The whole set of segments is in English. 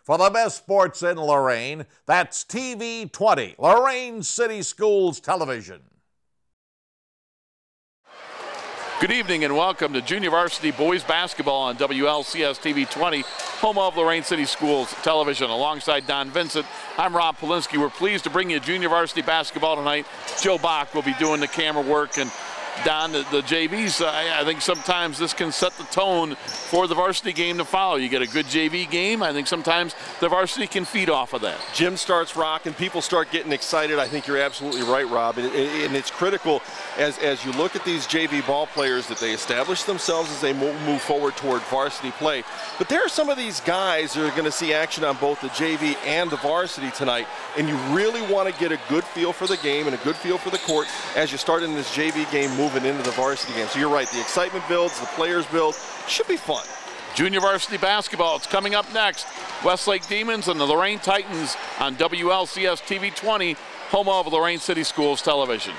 for the best sports in Lorain. That's TV 20, Lorain City Schools Television. Good evening and welcome to Junior Varsity Boys Basketball on WLCS TV 20, home of Lorain City Schools Television. Alongside Don Vincent, I'm Rob Polinsky. We're pleased to bring you Junior Varsity Basketball tonight. Joe Bach will be doing the camera work, and Don, the JVs, I think sometimes this can set the tone for the varsity game to follow. You get a good JV game, I think sometimes the varsity can feed off of that. Gym starts rocking, people start getting excited. I think you're absolutely right, Rob, and it's critical as you look at these JV ball players that they establish themselves as they move forward toward varsity play. But there are some of these guys who are going to see action on both the JV and the varsity tonight, and you really want to get a good feel for the game and a good feel for the court as you start in this JV game moving into the varsity game. So you're right, the excitement builds, the players build. Should be fun. Junior Varsity Basketball, it's coming up next. Westlake Demons and the Lorain Titans on WLCS TV 20, home of Lorain City Schools Television.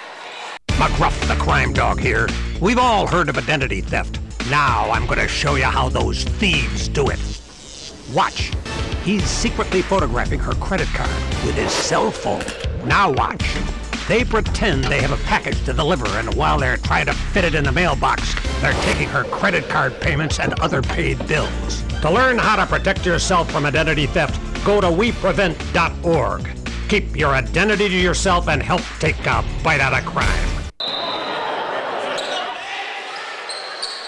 McGruff the crime dog here. We've all heard of identity theft. Now I'm going to show you how those thieves do it. Watch. He's secretly photographing her credit card with his cell phone. Now watch. They pretend they have a package to deliver, and while they're trying to fit it in the mailbox, they're taking her credit card payments and other paid bills. To learn how to protect yourself from identity theft, go to weprevent.org. Keep your identity to yourself and help take a bite out of crime.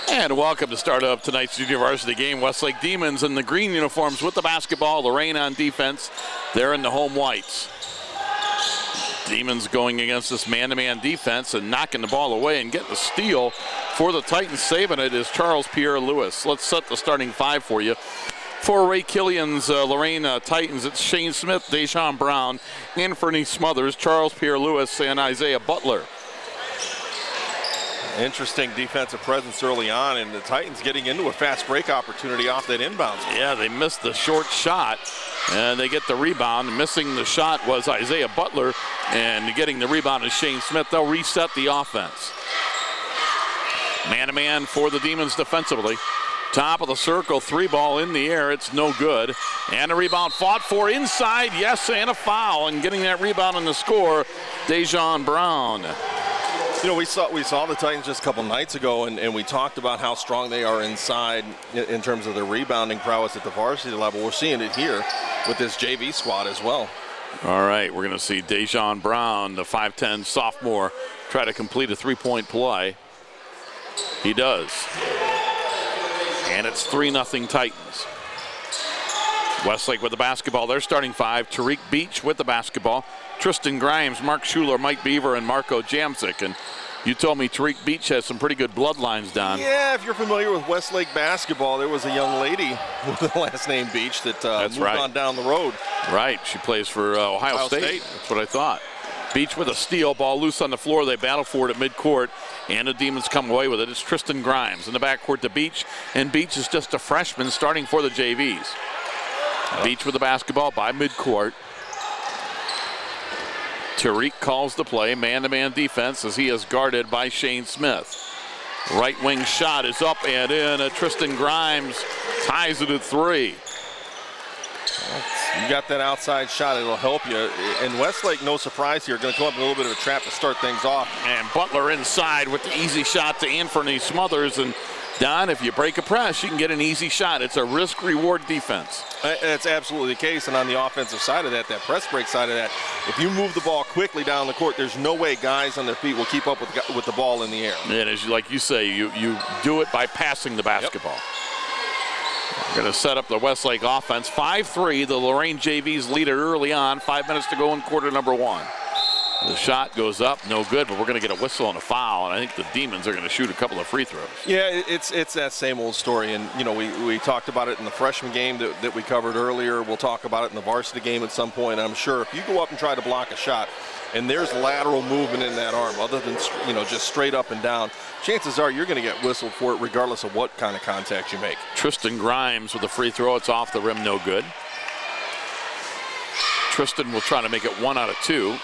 And welcome to start of tonight's Junior Varsity game. Westlake Demons in the green uniforms with the basketball. Lorain on defense. They're in the home whites. Demons going against this man-to-man defense and knocking the ball away and getting a steal for the Titans. Saving it is Charles Pierre Lewis. Let's set the starting five for you. For Ray Killian's Lorain Titans, it's Shane Smith, Dejan Brown, Anthony Smothers, Charles Pierre Lewis, and Isaiah Butler. Interesting defensive presence early on, and the Titans getting into a fast break opportunity off that inbounds. Yeah, they missed the short shot, and they get the rebound. Missing the shot was Isaiah Butler, and getting the rebound is Shane Smith. They'll reset the offense. Man-to-man for the Demons defensively. Top of the circle, three ball in the air, it's no good. And a rebound fought for inside, yes, and a foul. And getting that rebound on the score, Dejan Brown. You know, we saw the Titans just a couple nights ago, and we talked about how strong they are inside in terms of their rebounding prowess at the varsity level. We're seeing it here with this JV squad as well. All right, we're going to see Dejan Brown, the 5'10 sophomore, try to complete a three-point play. He does. And it's 3-0 Titans. Westlake with the basketball. They're starting five. Tariq Beach with the basketball. Tristan Grimes, Mark Schuler, Mike Beaver, and Marco Jamsic. And you told me Tariq Beach has some pretty good bloodlines, Don. Yeah, if you're familiar with Westlake basketball, there was a young lady with the last name Beach that moved on down the road. Right, she plays for Ohio State. That's what I thought. Beach with a steal, ball loose on the floor. They battle for it at midcourt, and the Demons come away with it. It's Tristan Grimes in the backcourt to Beach, and Beach is just a freshman starting for the JVs. Beach with the basketball by midcourt. Tariq calls the play, man-to-man defense as he is guarded by Shane Smith. Right wing shot is up and in. Tristan Grimes ties it at three. You got that outside shot, it'll help you. And Westlake, no surprise here, going to come up with a little bit of a trap to start things off. And Butler inside with the easy shot to Anthony Smothers. And Don, if you break a press, you can get an easy shot. It's a risk-reward defense. That's absolutely the case. And on the offensive side of that press break side of that, if you move the ball quickly down the court, there's no way guys on their feet will keep up with the ball in the air. And as like you say, you do it by passing the basketball. Yep. We're going to set up the Westlake offense. 5-3, the Lorain JVs lead it early on. 5 minutes to go in quarter number one. The shot goes up, no good, but we're going to get a whistle and a foul, and I think the Demons are going to shoot a couple of free throws. Yeah, it's that same old story, and you know we talked about it in the freshman game that we covered earlier. We'll talk about it in the varsity game at some point, I'm sure. If you go up and try to block a shot, and there's lateral movement in that arm, other than just straight up and down, chances are you're going to get whistled for it regardless of what kind of contact you make. Tristan Grimes with a free throw, it's off the rim, no good. Tristan will try to make it 1 out of 2.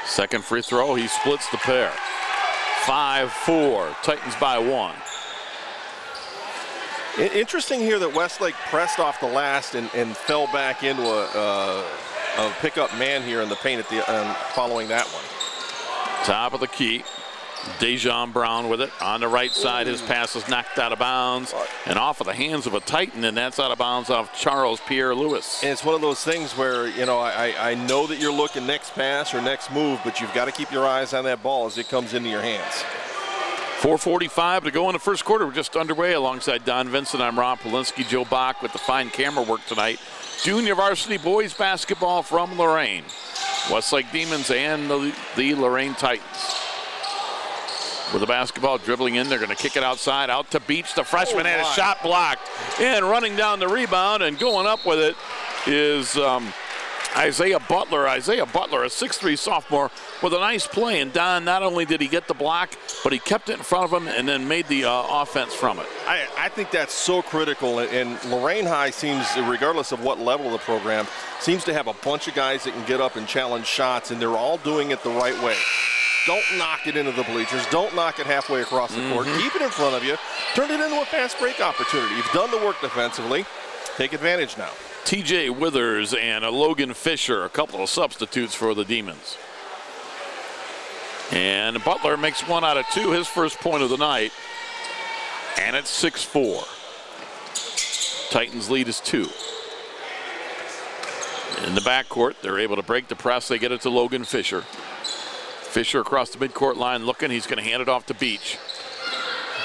Second free throw, he splits the pair. 5-4, Titans by 1. Interesting here that Westlake pressed off the last and fell back into a pickup man here in the paint at the following that one. Top of the key. Dejon Brown with it on the right side. His pass is knocked out of bounds and off of the hands of a Titan, and that's out of bounds off Charles Pierre-Louis. And it's one of those things where, you know, I know that you're looking next pass or next move, but you've got to keep your eyes on that ball as it comes into your hands. 4:45 to go in the first quarter. We're just underway alongside Don Vincent. I'm Rob Polinsky. Joe Bach with the fine camera work tonight. Junior varsity boys basketball from Lorain. Westlake Demons and the Lorain Titans. With the basketball dribbling in, they're going to kick it outside, out to Beach. The freshman had his shot blocked. And running down the rebound and going up with it is Isaiah Butler. Isaiah Butler, a 6'3" sophomore, with a nice play. And Don, not only did he get the block, but he kept it in front of him and then made the offense from it. I think that's so critical. And Lorain High seems, regardless of what level of the program, seems to have a bunch of guys that can get up and challenge shots, and they're all doing it the right way. Don't knock it into the bleachers. Don't knock it halfway across the court. Keep it in front of you. Turn it into a fast break opportunity. You've done the work defensively. Take advantage now. TJ Withers and Logan Fisher, a couple of substitutes for the Demons. And Butler makes 1 out of 2, his first point of the night. And it's 6-4. Titans lead is 2. In the backcourt, they're able to break the press. They get it to Logan Fisher. Fisher across the midcourt line looking. He's going to hand it off to Beach.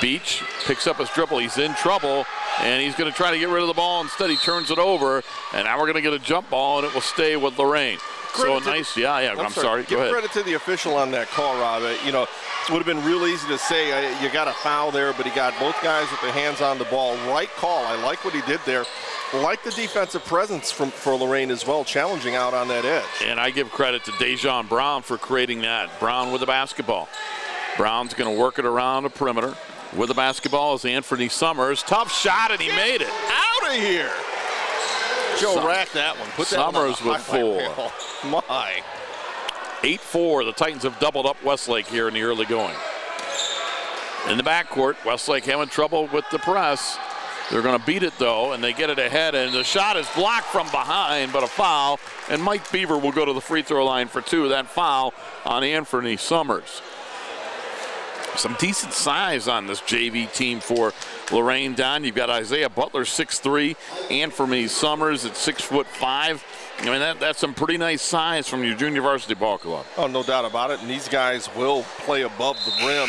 Beach picks up his dribble. He's in trouble, and he's going to try to get rid of the ball. Instead, he turns it over, and now we're going to get a jump ball, and it will stay with Lorain. So nice, I'm sorry. Go ahead. Give credit to the official on that call, Rob. You know, it would have been real easy to say you got a foul there, but he got both guys with their hands on the ball. Right call. I like what he did there. Like the defensive presence for Lorain as well, challenging out on that edge. And I give credit to Dejon Brown for creating that. Brown with the basketball. Brown's going to work it around the perimeter. With the basketball is Anthony Summers. Tough shot, and he made it. Out of here. Joe racked that one. Put that Summers with 4. My. 8-4. The Titans have doubled up Westlake here in the early going. In the backcourt, Westlake having trouble with the press. They're going to beat it, though, and they get it ahead, and the shot is blocked from behind, but a foul, and Mike Beaver will go to the free throw line for 2. That foul on Anthony Summers. Some decent size on this JV team for Lorain. Don, you've got Isaiah Butler, 6'3", Anthony Summers at 6'5". I mean, that's some pretty nice size from your junior varsity ball club. Oh, no doubt about it, and these guys will play above the rim.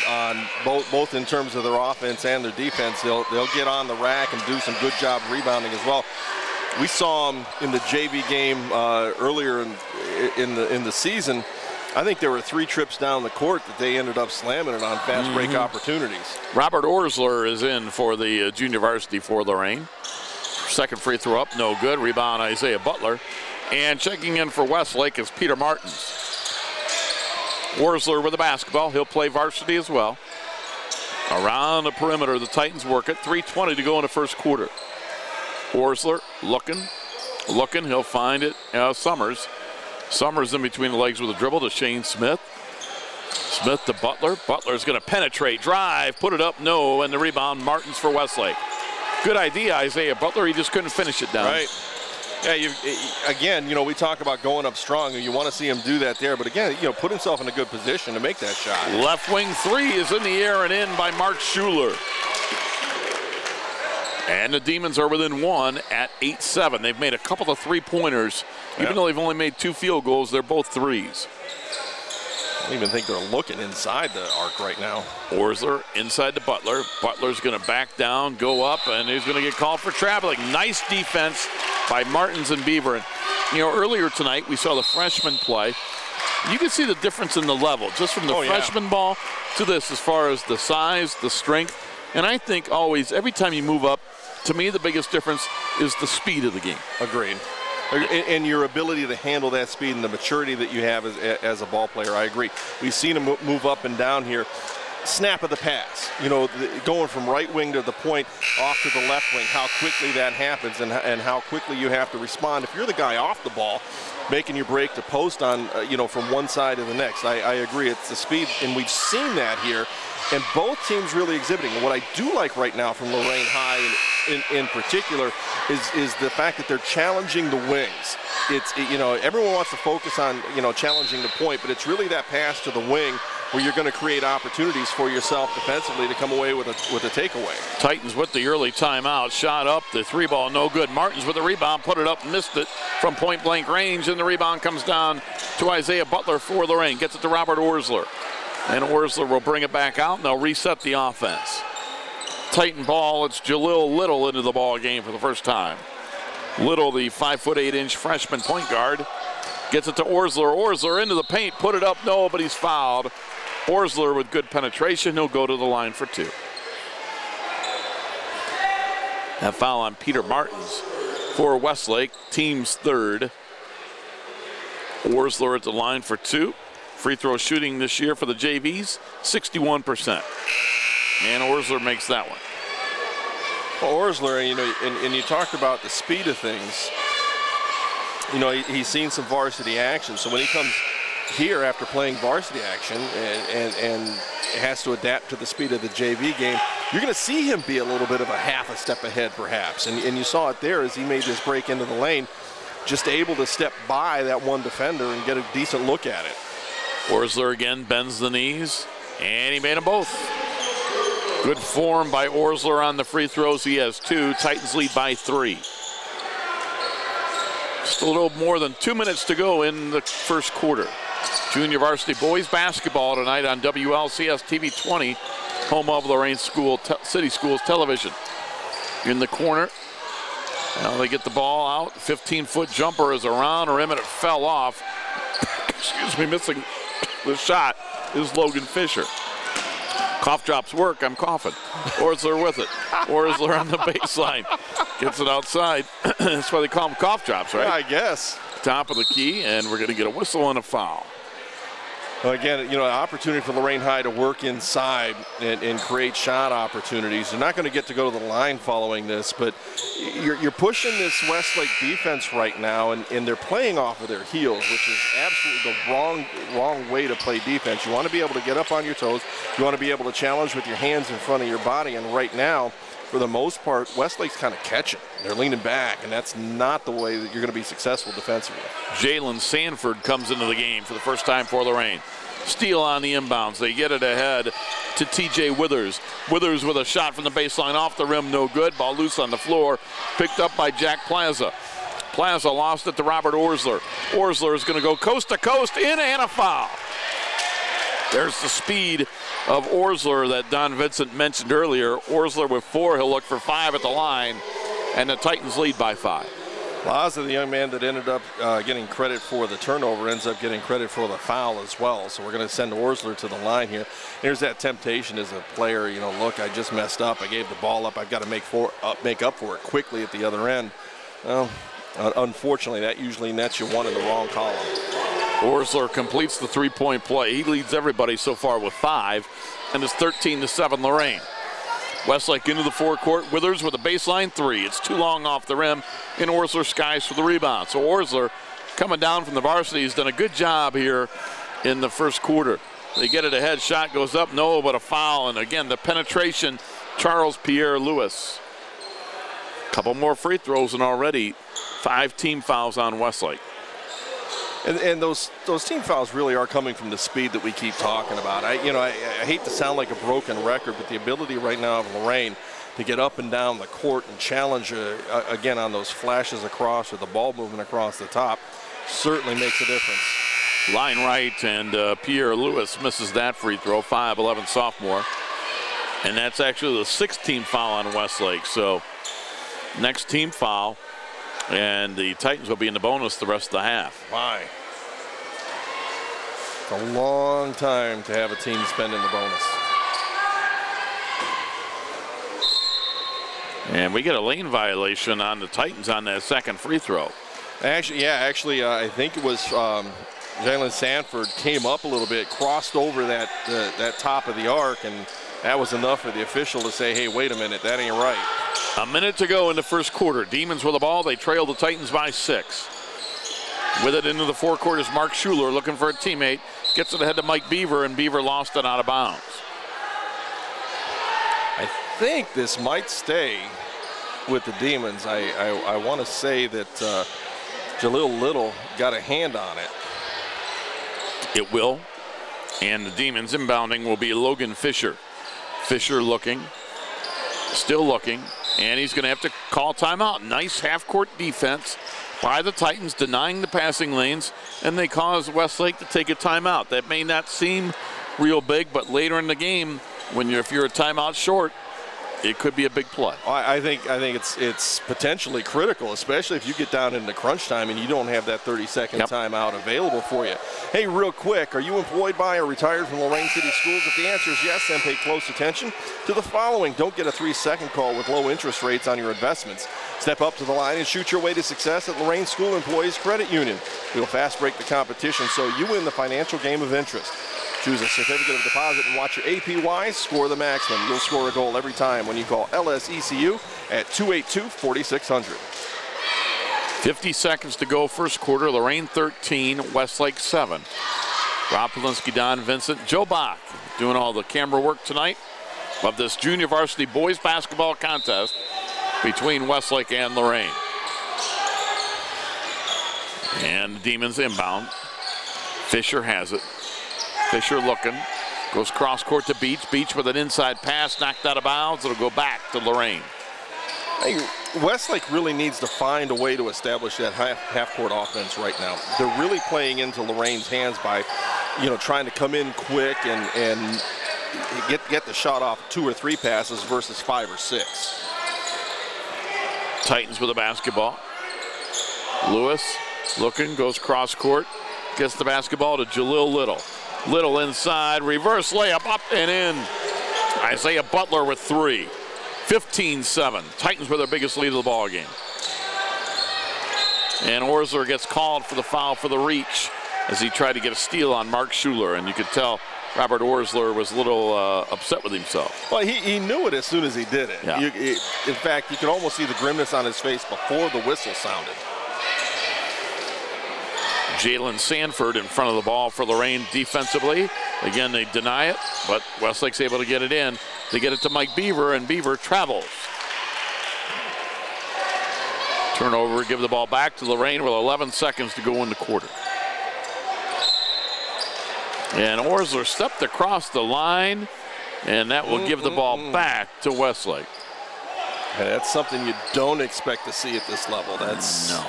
On both in terms of their offense and their defense. They'll get on the rack and do some good job rebounding as well. We saw them in the JV game earlier in the season. I think there were 3 trips down the court that they ended up slamming it on fast break opportunities. Robert Orsler is in for the junior varsity for Lorain. Second free throw up, no good. Rebound Isaiah Butler. And checking in for Westlake is Peter Martins. Worsler with the basketball. He'll play varsity as well. Around the perimeter, the Titans work it. 3:20 to go in the first quarter. Worsler looking. He'll find it. Summers. Summers in between the legs with a dribble to Shane Smith. Smith to Butler. Butler's going to penetrate, drive, put it up, no, and the rebound, Martins for Westlake. Good idea, Isaiah Butler. He just couldn't finish it down. Right. Yeah, again, you know, we talk about going up strong, and you want to see him do that there. But again, you know, put himself in a good position to make that shot. Left wing 3 is in the air and in by Mark Schuler. And the Demons are within 1 at 8-7. They've made a couple of 3-pointers. Even though they've only made 2 field goals, they're both 3s. I don't even think they're looking inside the arc right now. Orsler inside to Butler. Butler's going to back down, go up, and he's going to get called for traveling. Nice defense by Martins and Beaver. And, you know, earlier tonight we saw the freshmen play. You can see the difference in the level, just from the freshman ball to this, as far as the size, the strength. And I think always, every time you move up, to me the biggest difference is the speed of the game. Agreed. And your ability to handle that speed and the maturity that you have as a ball player, I agree. We've seen him move up and down here. snap of the pass, going from right wing to the point off to the left wing, how quickly that happens and how quickly you have to respond. If you're the guy off the ball, making your break to post on, from one side to the next. I agree, it's the speed, and we've seen that here, and both teams really exhibiting. And what I do like right now from Lorain High in particular is the fact that they're challenging the wings. Everyone wants to focus on, challenging the point, but it's really that pass to the wing where you're going to create opportunities for yourself defensively to come away with a takeaway. Titans with the early timeout, shot up, the 3-ball no good. Martins with the rebound, put it up, missed it from point blank range, and the rebound comes down to Isaiah Butler for Lorain. Gets it to Robert Orsler, and Orsler will bring it back out, and they'll reset the offense. Titan ball, it's Jalil Little into the ball game for the first time. Little, the 5'8" freshman point guard, gets it to Orsler. Orsler into the paint, put it up, no, but he's fouled. Orsler with good penetration, he'll go to the line for 2. That foul on Peter Martins for Westlake, team's 3rd. Orsler at the line for 2. Free throw shooting this year for the JVs, 61%. And Orsler makes that one. Well, Orsler, and you talked about the speed of things. He's seen some varsity action, so when he comes here after playing varsity action and has to adapt to the speed of the JV game, you're going to see him be a little bit of half a step ahead perhaps. And you saw it there as he made this break into the lane, just able to step by that one defender and get a decent look at it. Orsler again bends the knees, and he made them both. Good form by Orsler on the free throws. He has 2. Titans lead by 3. Just a little more than 2 minutes to go in the first quarter. Junior varsity boys basketball tonight on WLCS TV 20, home of Lorain City Schools Television. In the corner, now they get the ball out. 15-foot jumper is around the rim, and it fell off. Excuse me, missing the shot is Logan Fisher. Cough drops work, I'm coughing. Orsler with it. Orsler on the baseline. Gets it outside. That's why they call them cough drops, right? Yeah, I guess. Top of the key, and we're going to get a whistle and a foul. Well, again, an opportunity for Lorain High to work inside and create shot opportunities. They're not going to get to go to the line following this, but you're pushing this Westlake defense right now, and they're playing off of their heels, which is absolutely the wrong way to play defense. You want to be able to get up on your toes. You want to be able to challenge with your hands in front of your body, and right now, for the most part, Westlake's kind of catching. They're leaning back, and that's not the way that you're going to be successful defensively. Jalen Sanford comes into the game for the first time for Lorain. Steal on the inbounds. They get it ahead to TJ Withers. Withers with a shot from the baseline off the rim, no good. Ball loose on the floor, picked up by Jack Plaza. Plaza lost it to Robert Orsler. Orsler is going to go coast to coast, in and a foul. There's the speed of Orsler that Don Vincent mentioned earlier. Orsler with 4, he'll look for 5 at the line, and the Titans lead by 5. Plaza, the young man that ended up getting credit for the turnover, ends up getting credit for the foul as well. So we're going to send Orsler to the line here. Here's that temptation as a player, look, I just messed up. I gave the ball up. I've got to make up for it quickly at the other end. Well, unfortunately, that usually nets you one in the wrong column. Orsler completes the 3-point play. He leads everybody so far with 5, and it's 13-7 Lorain. Westlake into the forecourt. Withers with a baseline 3. It's too long off the rim, and Orsler skies for the rebound. So Orsler, coming down from the varsity, has done a good job here in the first quarter. They get it ahead. Shot goes up, no, but a foul. And again, the penetration, Charles Pierre Lewis. Couple more free throws, and already 5 team fouls on Westlake. And those team fouls really are coming from the speed that we keep talking about. I hate to sound like a broken record, but the ability right now of Lorain to get up and down the court and challenge again on those flashes across or the ball movement across the top certainly makes a difference. Line right, and Pierre Lewis misses that free throw, 5'11" sophomore. And that's actually the 6th team foul on Westlake. So next team foul, and the Titans will be in the bonus the rest of the half. Why? It's a long time to have a team spend in the bonus. And we get a lane violation on the Titans on that second free throw. Actually, I think it was Jalen Sanford came up a little bit, crossed over that top of the arc, and that was enough for the official to say, hey, wait a minute, that ain't right. A minute to go in the first quarter. Demons with the ball. They trail the Titans by 6. With it into the forecourt is Mark Schuler looking for a teammate. Gets it ahead to Mike Beaver, and Beaver lost it out of bounds. I think this might stay with the Demons. I want to say that Jaleel Little got a hand on it. It will. And the Demons inbounding will be Logan Fisher. Fisher looking, still looking, and he's going to have to call timeout. Nice half-court defense by the Titans, denying the passing lanes, and they cause Westlake to take a timeout. That may not seem real big, but later in the game, if you're a timeout short, it could be a big play. I think it's potentially critical, especially if you get down into crunch time and you don't have that 30-second timeout available for you. Hey, real quick, are you employed by or retired from Lorain City Schools? If the answer is yes, then pay close attention to the following. Don't get a 3-second call with low interest rates on your investments. Step up to the line and shoot your way to success at Lorain School Employees Credit Union. We'll fast break the competition so you win the financial game of interest. Choose a certificate of deposit and watch your APY score the maximum. You'll score a goal every time when you call LSECU at 282-4600. 50 seconds to go first quarter. Lorain 13, Westlake 7. Rob Polinsky, Don Vincent, Joe Bach doing all the camera work tonight of this junior varsity boys basketball contest between Westlake and Lorain. And the Demons inbound. Fisher has it. Fisher looking, goes cross court to Beach. Beach with an inside pass, knocked out of bounds. It'll go back to Lorain. Hey, Westlake really needs to find a way to establish that half-court offense right now. They're really playing into Lorain's hands by, trying to come in quick and get the shot off 2 or 3 passes versus 5 or 6. Titans with the basketball. Lewis looking, goes cross court, gets the basketball to Jaleel Little. Little inside, reverse layup, up and in. Isaiah Butler with 3. 15-7. Titans with their biggest lead of the ball game. And Orsler gets called for the foul for the reach as he tried to get a steal on Mark Schuler, and you could tell Robert Orsler was a little upset with himself. Well, he knew it as soon as he did it. Yeah. In fact, you could almost see the grimness on his face before the whistle sounded. Jalen Sanford in front of the ball for Lorain defensively. Again, they deny it, but Westlake's able to get it in. They get it to Mike Beaver, and Beaver travels. Turnover, give the ball back to Lorain with 11 seconds to go in the quarter. And Orsler stepped across the line, and that will give the ball back to Westlake. And that's something you don't expect to see at this level. That's no.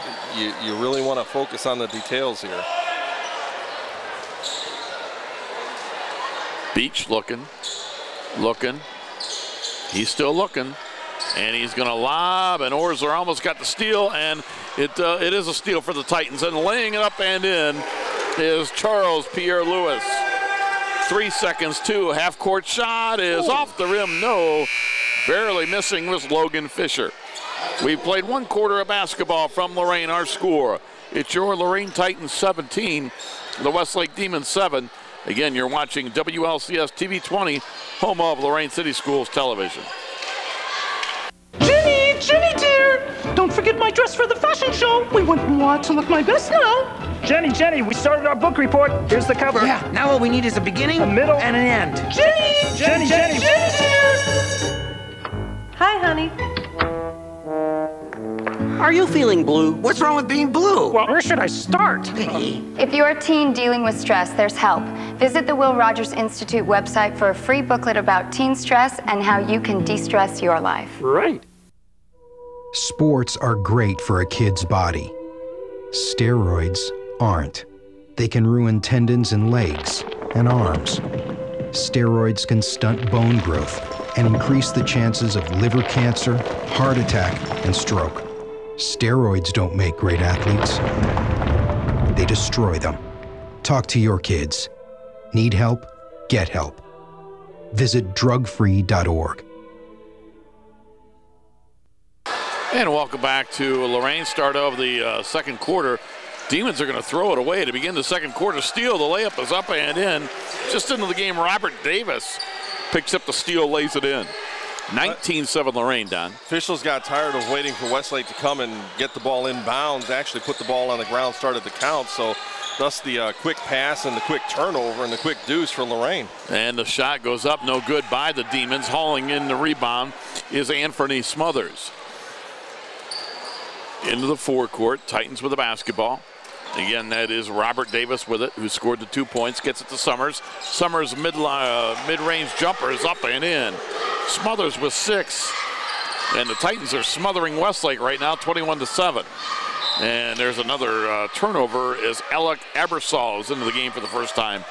You really want to focus on the details here. Beach looking. He's still looking, and he's going to lob, and Orsler almost got the steal, and it is a steal for the Titans. And laying it up and in is Charles Pierre-Louis. 3 seconds, 2. Half-court shot is off the rim. No. Barely missing was Logan Fisher. We've played 1 quarter of basketball from Lorain. Our score, it's your Lorain Titans 17, the Westlake Demons 7. Again, you're watching WLCS TV 20, home of Lorain City Schools Television. Jenny dear, don't forget my dress for the fashion show. We want to look my best now. Jenny, we started our book report. Here's the cover. Yeah, now all we need is a beginning, a middle, and an end. Jenny dear. Hi, honey. Are you feeling blue? What's wrong with being blue? Well, where should I start? If you're a teen dealing with stress, there's help. Visit the Will Rogers Institute website for a free booklet about teen stress and how you can de-stress your life. Right. Sports are great for a kid's body. Steroids aren't. They can ruin tendons in legs and arms. Steroids can stunt bone growth and increase the chances of liver cancer, heart attack, and stroke. Steroids don't make great athletes. They destroy them. Talk to your kids. Need help? Get help. Visit drugfree.org. And welcome back to Lorain. Start of the second quarter. Demons are going to throw it away to begin the second quarter. Steal, the layup is up and in. Just into the game, Robert Davis picks up the steal, lays it in. 19-7 Lorain, Don. Officials got tired of waiting for Westlake to come and get the ball inbounds, actually put the ball on the ground, started the count. So thus the quick pass and the quick turnover and the quick deuce for Lorain. And the shot goes up, no good by the Demons. Hauling in the rebound is Anthony Smothers. Into the forecourt, Titans with the basketball. Again, that is Robert Davis with it, who scored the 2 points, gets it to Summers. Summers' mid-range jumper is up and in. Smothers with 6. And the Titans are smothering Westlake right now, 21-7. And there's another turnover as Alec Ebersol is into the game for the first time,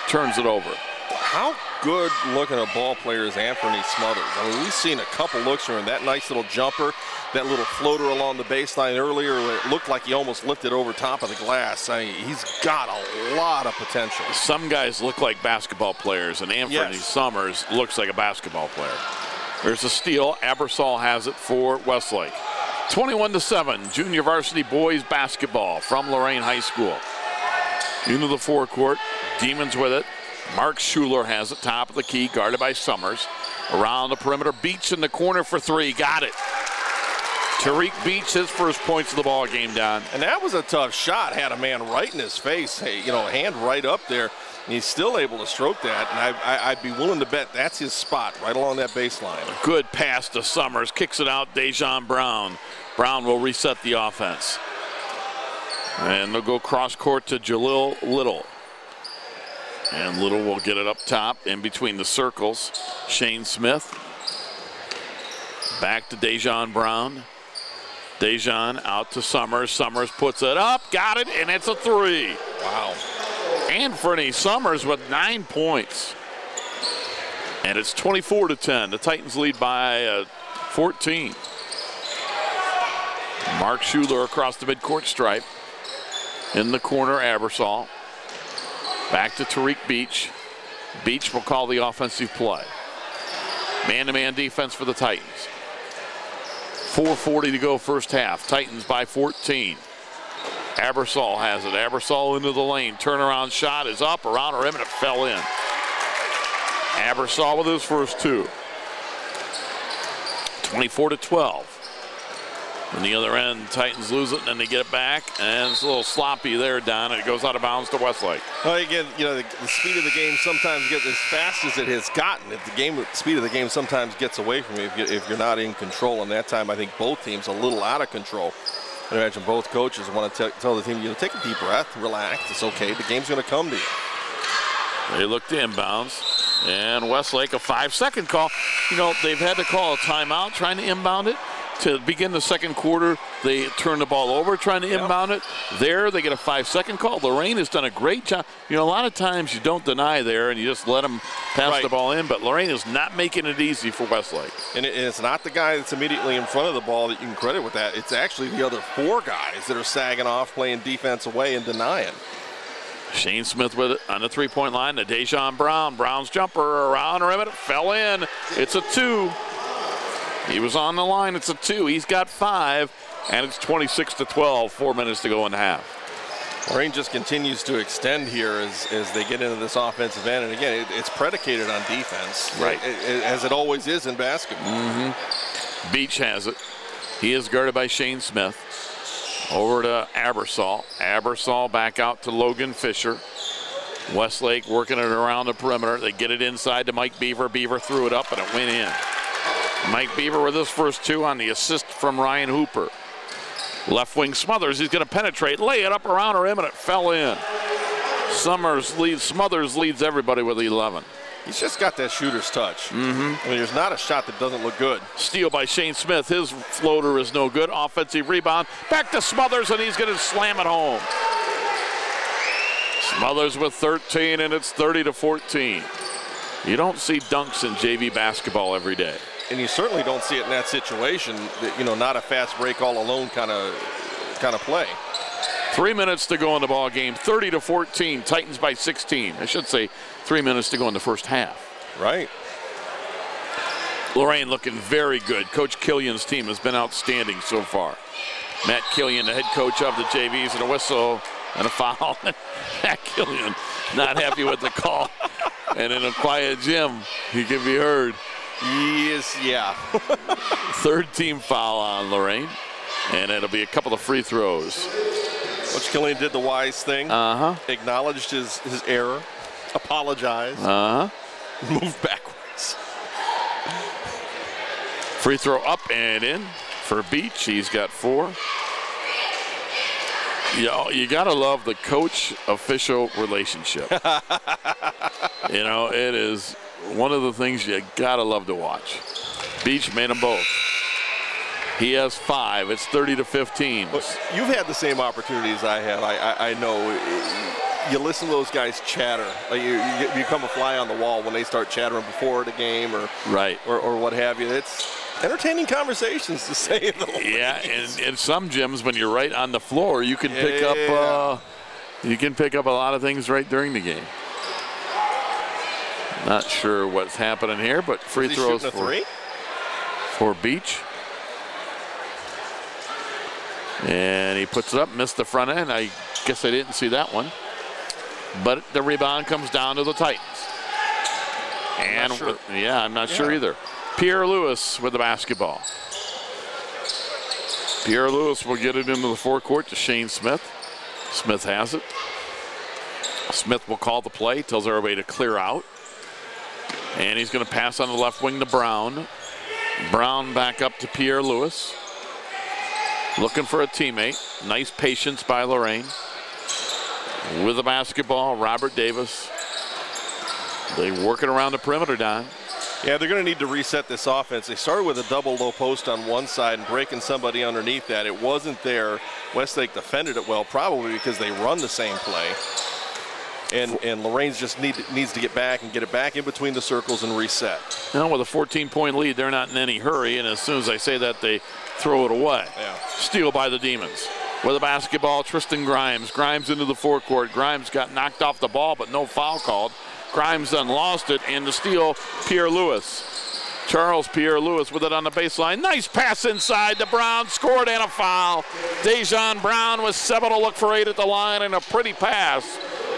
turns it over. How good looking a ball player is Anthony Smothers? I mean, we've seen a couple looks from him. That nice little jumper, that little floater along the baseline earlier, it looked like he almost lifted over top of the glass. I mean, he's got a lot of potential. Some guys look like basketball players, and Anthony Summers looks like a basketball player. There's a steal. Ebersol has it for Westlake. 21-7, junior varsity boys basketball from Lorain High School. Into the forecourt, Demons with it. Mark Schuler has it, top of the key, guarded by Summers. Around the perimeter, Beach in the corner for 3, got it. Tariq Beach, his first points of the ball game, Don. And that was a tough shot, had a man right in his face, hey, you know, hand right up there. And he's still able to stroke that, and I'd be willing to bet that's his spot, right along that baseline. Good pass to Summers, kicks it out, Dejon Brown. Brown will reset the offense. And they'll go cross court to Jalil Little. And Little will get it up top in between the circles. Shane Smith. Back to Dejon Brown. Dejon out to Summers. Summers puts it up, got it, and it's a 3. Wow. Anthony Summers with 9 points. And it's 24-10. The Titans lead by 14. Mark Schuler across the midcourt stripe. In the corner, Ebersol. Back to Tariq Beach. Beach will call the offensive play. Man-to-man defense for the Titans. 4:40 to go first half. Titans by 14. Ebersol has it. Ebersol into the lane. Turnaround shot is up around the rim and it fell in. Ebersol with his first 2. 24-12. On the other end, Titans lose it, and then they get it back, and it's a little sloppy there, Don, and it goes out of bounds to Westlake. Well, again, you know, the speed of the game sometimes gets as fast as it has gotten. If the speed of the game sometimes gets away from you if you're not in control, and that time I think both teams a little out of control. I imagine both coaches want to tell the team, you know, take a deep breath, relax, it's okay, the game's going to come to you. They look to inbounds, and Westlake, a 5-second call. You know, they've had to call a timeout trying to inbound it. To begin the second quarter, they turn the ball over trying to inbound it. There, they get a 5-second call. Lorain has done a great job. You know, a lot of times you don't deny there and you just let them pass the ball in, but Lorain is not making it easy for Westlake. And it's not the guy that's immediately in front of the ball that you can credit with that. It's actually the other 4 guys that are sagging off, playing defense away and denying. Shane Smith with it on the 3-point line to Dejon Brown. Brown's jumper around the rim, it fell in. It's a 2. He was on the line. It's a 2. He's got 5, and it's 26-12. 4 minutes to go in the half. Lorain just continues to extend here as they get into this offensive end, and again, it's predicated on defense, right? As it always is in basketball. Beach has it. He is guarded by Shane Smith. Over to Ebersol. Ebersol back out to Logan Fisher. Westlake working it around the perimeter. They get it inside to Mike Beaver. Beaver threw it up, and it went in. Mike Beaver with his first 2 on the assist from Ryan Hooper. Left wing Smothers, he's going to penetrate, lay it up around the rim, and it fell in. Smothers leads everybody with 11. He's just got that shooter's touch. I mean, there's not a shot that doesn't look good. Steal by Shane Smith. His floater is no good. Offensive rebound. Back to Smothers, and he's going to slam it home. Smothers with 13, and it's 30-14. You don't see dunks in JV basketball every day. And you certainly don't see it in that situation, you know, not a fast break all alone kind of play. 3 minutes to go in the ball game, 30-14, Titans by 16. I should say 3 minutes to go in the first half. Right. Lorain looking very good. Coach Killian's team has been outstanding so far. Matt Killian, the head coach of the JVs, and a whistle and a foul. Matt Killian not happy with the call. And in a quiet gym, he can be heard. Yes, yeah. Third team foul on Lorain. And it'll be a couple of free throws. Coach Killian did the wise thing. Acknowledged his error. Apologized. Moved backwards. Free throw up and in for Beach. He's got 4. You gotta love the coach-official relationship. You know, it is one of the things you gotta love to watch. Beach made them both. He has 5. It's 30-15. Look, you've had the same opportunities I have. I know. You listen to those guys chatter. Like you become a fly on the wall when they start chattering before the game or what have you. It's entertaining conversations, to say the least. Yeah, and in some gyms, when you're right on the floor, you can pick up a lot of things right during the game. Not sure what's happening here, but free throws for Beach. And he puts it up, missed the front end. I guess I didn't see that one. But the rebound comes down to the Titans. And I'm not sure either. Pierre Lewis with the basketball. Pierre Lewis will get it into the forecourt to Shane Smith. Smith has it. Smith will call the play, tells everybody to clear out. And he's going to pass on the left wing to Brown. Brown back up to Pierre Lewis. Looking for a teammate. Nice patience by Lorain. With the basketball, Robert Davis. They working around the perimeter, Don. Yeah, they're going to need to reset this offense. They started with a double low post on one side and breaking somebody underneath that. It wasn't there. Westlake defended it well, probably because they run the same play. And Lorain's just needs to get back and get it back in between the circles and reset. Now with a 14-point lead, they're not in any hurry, and as soon as I say that, they throw it away. Yeah. Steal by the Demons. With the basketball, Tristan Grimes. Grimes into the forecourt. Grimes got knocked off the ball, but no foul called. Grimes then lost it, and the steal, Pierre Lewis. Charles Pierre Lewis with it on the baseline. Nice pass inside to Brown. Scored and a foul. Dejon Brown was 7 to look for 8 at the line, and a pretty pass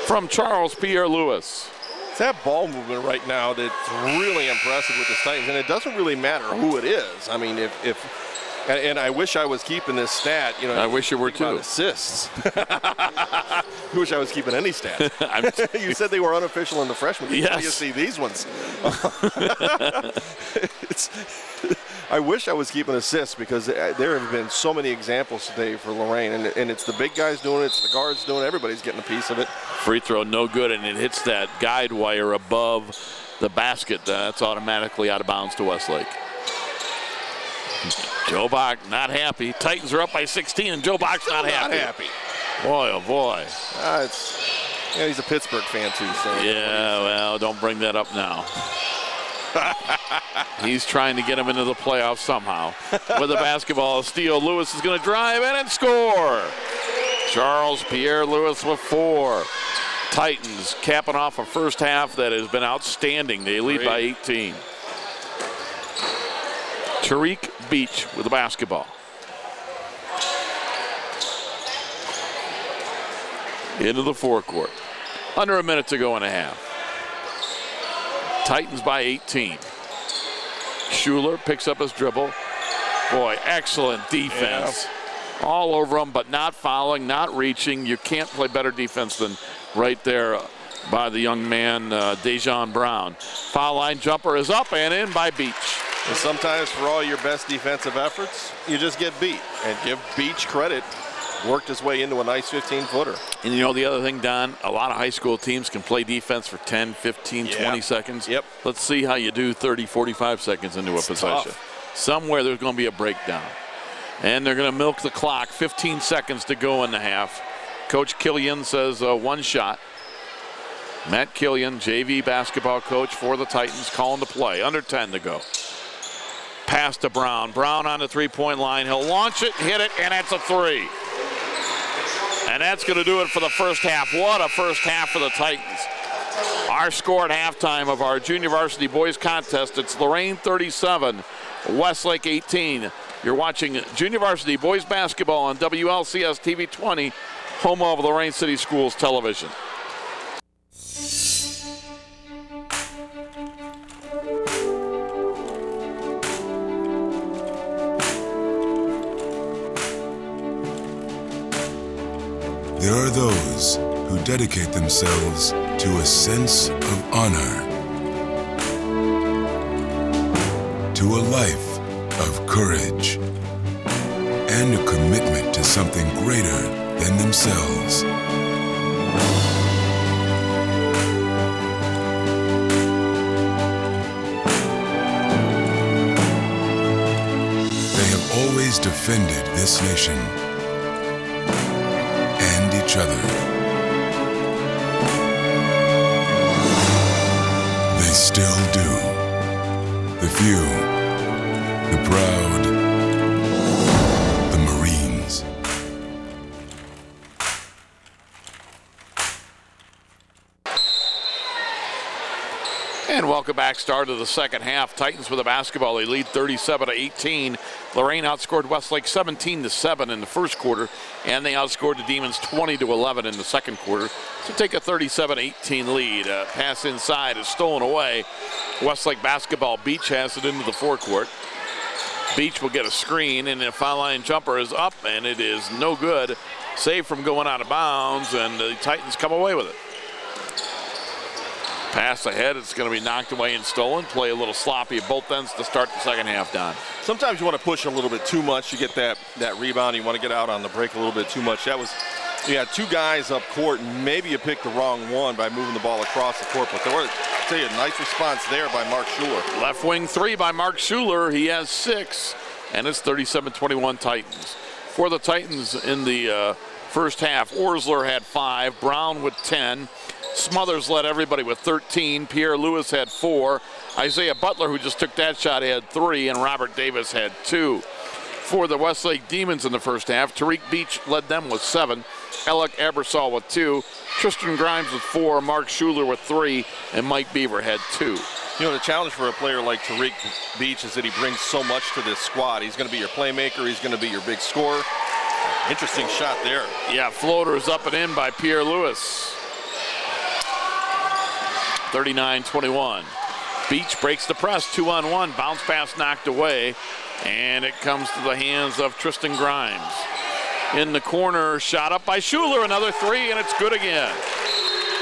from Charles Pierre Lewis. It's that ball movement right now that's really impressive with the Titans, and it doesn't really matter who it is. I mean, and I wish I was keeping this stat. You know, I wish you were too. Assists. I wish I was keeping any stats. You said they were unofficial in the freshman. Yes. You see these ones. I wish I was keeping assists because there have been so many examples today for Lorain, and it's the big guys doing it, it's the guards doing it, everybody's getting a piece of it. Free throw no good, and it hits that guide wire above the basket. That's automatically out of bounds to Westlake. Joe Bach not happy. Titans are up by 16, and Joe Bach's not happy. Boy, oh boy. He's a Pittsburgh fan too. So yeah, well, don't bring that up now. He's trying to get him into the playoffs somehow. With the basketball, a steal. Lewis is going to drive in and score. Charles Pierre Lewis with 4. Titans capping off a first half that has been outstanding. They lead by 18. Tariq Beach with the basketball. Into the forecourt. Under a minute to go and a half. Titans by 18. Schuler picks up his dribble. Boy, excellent defense. Yeah. All over him, but not fouling, not reaching. You can't play better defense than right there by the young man, Dejon Brown. Foul line jumper is up and in by Beach. And sometimes for all your best defensive efforts, you just get beat. And give Beach credit. Worked his way into a nice 15-footer. And you know the other thing, Don, a lot of high school teams can play defense for 10, 15, 20 seconds. Yep. Let's see how you do 30, 45 seconds into a possession. Tough. Somewhere there's going to be a breakdown. And they're going to milk the clock. 15 seconds to go in the half. Coach Killian says one shot. Matt Killian, JV basketball coach for the Titans, calling the play. Under 10 to go. Pass to Brown. Brown on the three-point line. He'll launch it, hit it, and that's a 3. And that's going to do it for the first half. What a first half for the Titans. Our score at halftime of our junior varsity boys contest, it's Lorain 37, Westlake 18. You're watching Junior Varsity Boys Basketball on WLCS TV 20, home of Lorain City Schools Television. There are those who dedicate themselves to a sense of honor, to a life of courage, and a commitment to something greater than themselves. They have always defended this nation and each other. They still do. The few, the proud, the Marines. And welcome back. Start of the second half. Titans with the basketball. They lead 37-18. Lorain outscored Westlake 17-7 in the first quarter, and they outscored the Demons 20-11 in the second quarter. So take a 37-18 lead. Pass inside is stolen away. Westlake basketball. Beach has it into the forecourt. Beach will get a screen, and the foul line jumper is up, and it is no good. Save from going out of bounds, and the Titans come away with it. Pass ahead, it's going to be knocked away and stolen. Play a little sloppy at both ends to start the second half, Don. Sometimes you want to push a little bit too much. You get that rebound. You want to get out on the break a little bit too much. You had two guys up court, and maybe you picked the wrong one by moving the ball across the court. But there were, I'll tell you, a nice response there by Mark Schuler. Left wing three by Mark Schuler. He has 6, and it's 37-21 Titans. For the Titans in the first half, Orsler had 5, Brown with 10. Smothers led everybody with 13. Pierre Lewis had 4. Isaiah Butler, who just took that shot, had 3, and Robert Davis had 2. For the Westlake Demons in the first half, Tariq Beach led them with 7. Alec Ebersol with 2. Tristan Grimes with 4. Mark Schuler with 3. And Mike Beaver had 2. You know, the challenge for a player like Tariq Beach is that he brings so much to this squad. He's going to be your playmaker. He's going to be your big scorer. Interesting shot there. Yeah, floaters up and in by Pierre Lewis. 39-21. Beach breaks the press, 2-on-1. Bounce pass knocked away, and it comes to the hands of Tristan Grimes. In the corner, shot up by Schuler, another 3, and it's good again.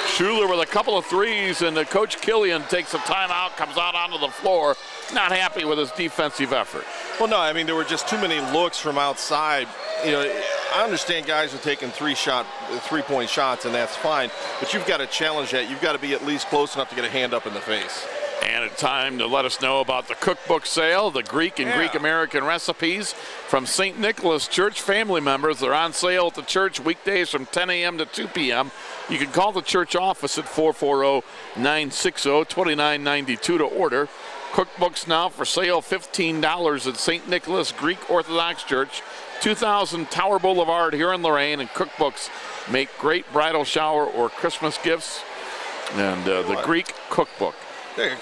Schuler with a couple of 3s, and Coach Killian takes a timeout, comes out onto the floor, not happy with his defensive effort. Well, no, I mean, there were just too many looks from outside. You know, I understand guys are taking three-point shots, and that's fine, but you've got to challenge that. You've got to be at least close enough to get a hand up in the face. And it's time to let us know about the cookbook sale, the Greek and Greek-American recipes from St. Nicholas Church family members. They're on sale at the church weekdays from 10 a.m. to 2 p.m. You can call the church office at 440-960-2992 to order. Cookbooks now for sale, $15 at St. Nicholas Greek Orthodox Church, 2000 Tower Boulevard here in Lorain. And cookbooks make great bridal shower or Christmas gifts. And the Greek cookbook. A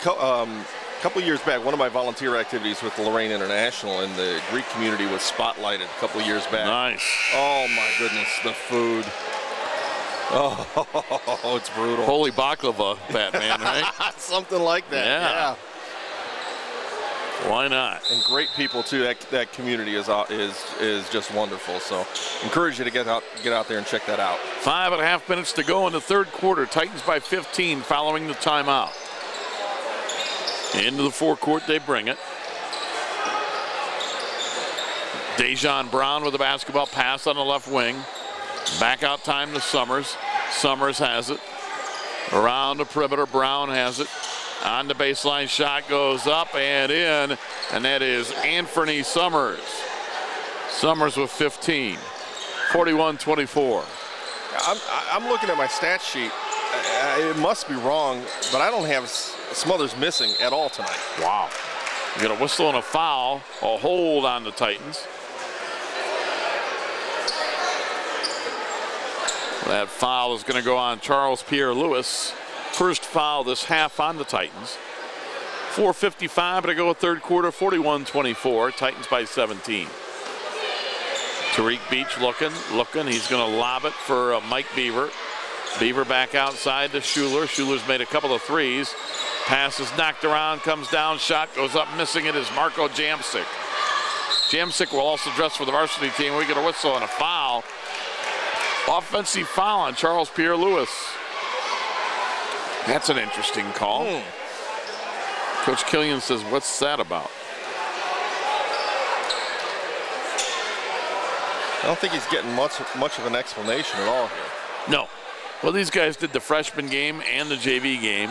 couple years back, one of my volunteer activities with the Lorain International and the Greek community was spotlighted a couple years back. Nice. Oh my goodness, the food. Oh, it's brutal. Holy baklava, Batman, right? Something like that, yeah. Why not? And great people too. That community is just wonderful. So encourage you to get out there and check that out. 5.5 minutes to go in the third quarter. Titans by 15 following the timeout. Into the forecourt they bring it. Dejon Brown with the basketball, pass on the left wing. Back out time to Summers. Summers has it. Around the perimeter, Brown has it. On the baseline, shot goes up and in, and that is Anthony Summers. Summers with 15, 41-24. I'm looking at my stat sheet. It must be wrong, but I don't have Smothers missing at all tonight. Wow. You got a whistle and a foul, a hold on the Titans. That foul is going to go on Charles Pierre Lewis. First foul this half on the Titans. 4:55 to go, third quarter, 41-24. Titans by 17. Tariq Beach looking. He's going to lob it for Mike Beaver. Beaver back outside to Schuler. Schuler's made a couple of threes. Pass is knocked around, comes down, shot goes up, missing it is Marco Jamsic. Jamsic will also dress for the varsity team. We get a whistle and a foul. Offensive foul on Charles Pierre-Louis. That's an interesting call. Coach Killian says, what's that about? I don't think he's getting much of an explanation at all here. No. Well, these guys did the freshman game and the JV game.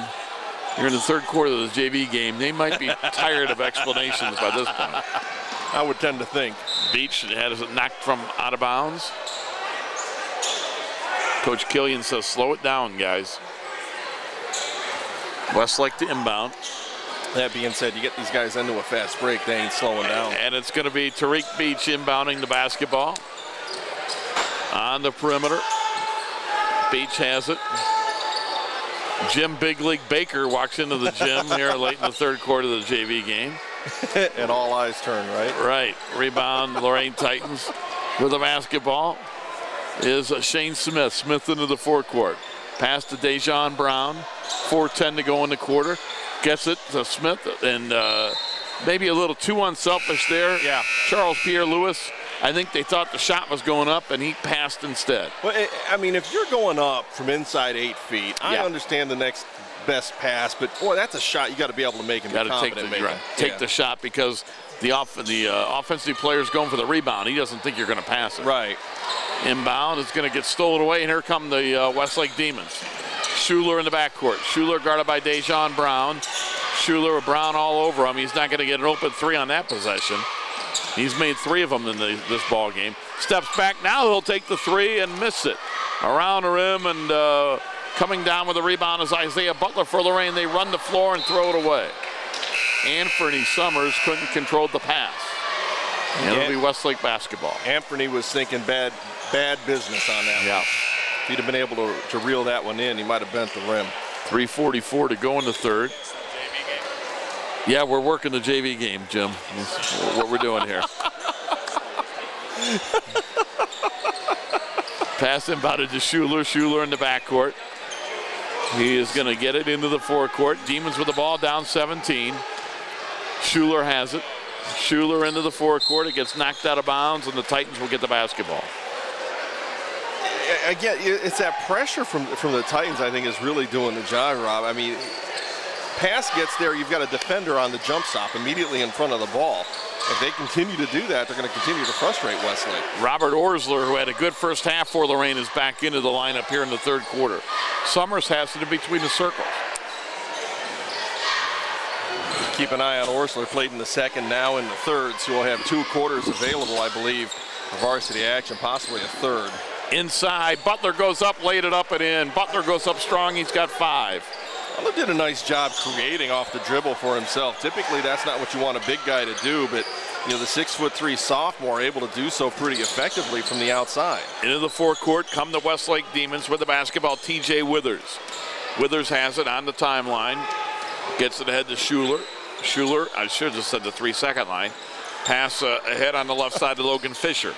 You're in the third quarter of the JV game. They might be tired of explanations by this point. I would tend to think. Beach had it knocked from out of bounds. Coach Killian says, slow it down, guys. Westlake to inbound. That being said, you get these guys into a fast break, they ain't slowing down. And it's going to be Tariq Beach inbounding the basketball. On the perimeter. Beach has it. Jim Big League Baker walks into the gym here late in the third quarter of the JV game. And all eyes turn, right? Right. Rebound, Lorain Titans with the basketball is Shane Smith. Smith into the forecourt. Pass to Dejon Brown. 4:10 to go in the quarter. Gets it to Smith, and maybe a little too unselfish there. Yeah. Charles Pierre-Louis, I think they thought the shot was going up, and he passed instead. Well, I mean, if you're going up from inside 8 feet, I understand the next best pass, but boy, that's a shot you got to be able to make and be confident making. Take the shot because the offensive player's going for the rebound. He doesn't think you're going to pass it. Right. Inbound is going to get stolen away, and here come the Westlake Demons. Schuler in the backcourt. Schuler guarded by Dejon Brown. Schuler with Brown all over him. He's not going to get an open three on that possession. He's made 3 of them in this ball game. Steps back now, he'll take the 3 and miss it. Around the rim and coming down with the rebound is Isaiah Butler for Lorain. They run the floor and throw it away. Anthony Summers couldn't control the pass. And it'll be Westlake basketball. Anthony was thinking bad business on that one. If he'd have been able to reel that one in, he might have bent the rim. 3:44 to go in the third. Yeah, we're working the JV game, Jim. That's what we're doing here. Pass inbounded to Schuler. Schuler in the backcourt. He is going to get it into the forecourt. Demons with the ball down 17. Schuler has it. Schuler into the forecourt. It gets knocked out of bounds, and the Titans will get the basketball. Again, it's that pressure from the Titans, I think, is really doing the job, Rob. I mean, pass gets there, you've got a defender on the jump stop immediately in front of the ball. If they continue to do that, they're going to continue to frustrate Westlake. Robert Orsler, who had a good first half for Lorain, is back into the lineup here in the third quarter. Summers has it in between the circles. Keep an eye on Orsler, played in the second, now in the third, so we'll have 2 quarters available, I believe, for varsity action, possibly a third. Inside, Butler goes up, laid it up and in. Butler goes up strong, he's got 5. Butler did a nice job creating off the dribble for himself. Typically, that's not what you want a big guy to do, but the 6'3" sophomore able to do so pretty effectively from the outside. Into the forecourt come the Westlake Demons with the basketball, TJ Withers. Withers has it on the timeline. Gets it ahead to Schuler. Schuler, I should have just said the 3-second line. Pass ahead on the left side to Logan Fisher.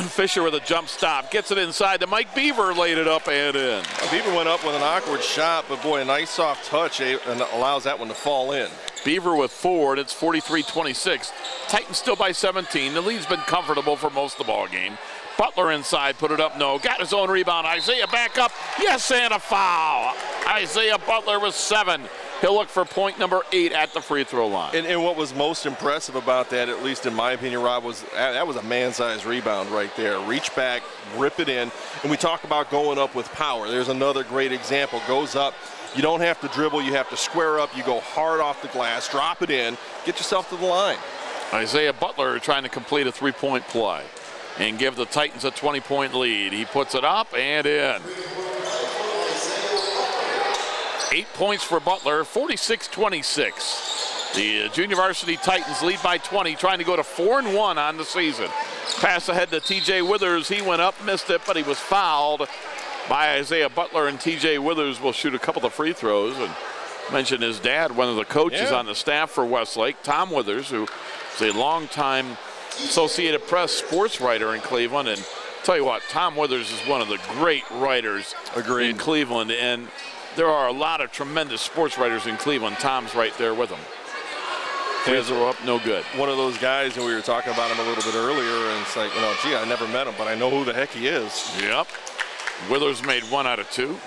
Fisher with a jump stop, gets it inside to Mike Beaver, laid it up and in. Beaver went up with an awkward shot, but boy, a nice soft touch and allows that one to fall in. Beaver with 4, and it's 43-26. Titans still by 17. The lead's been comfortable for most of the ball game. Butler inside, put it up, no. Got his own rebound. Isaiah back up, yes, and a foul. Isaiah Butler with 7. He'll look for point number 8 at the free throw line. And what was most impressive about that, at least in my opinion, Rob, was that was a man-sized rebound right there. Reach back, rip it in, and we talk about going up with power. There's another great example. Goes up, you don't have to dribble, you have to square up, you go hard off the glass, drop it in, get yourself to the line. Isaiah Butler trying to complete a 3-point play and give the Titans a 20-point lead. He puts it up and in. 8 points for Butler, 46-26. The junior varsity Titans lead by 20, trying to go to 4-1 on the season. Pass ahead to TJ Withers. He went up, missed it, but he was fouled by Isaiah Butler, and TJ Withers will shoot a couple of free throws, and Mentioned his dad, one of the coaches on the staff for Westlake, Tom Withers, who is a longtime Associated Press sports writer in Cleveland. And tell you what, Tom Withers is one of the great writers in Cleveland. And there are a lot of tremendous sports writers in Cleveland. Tom's right there with them. Free throw up, no good. One of those guys, and we were talking about him a little bit earlier, and it's like, gee, I never met him, but I know who the heck he is. Yep. Withers made 1 out of 2.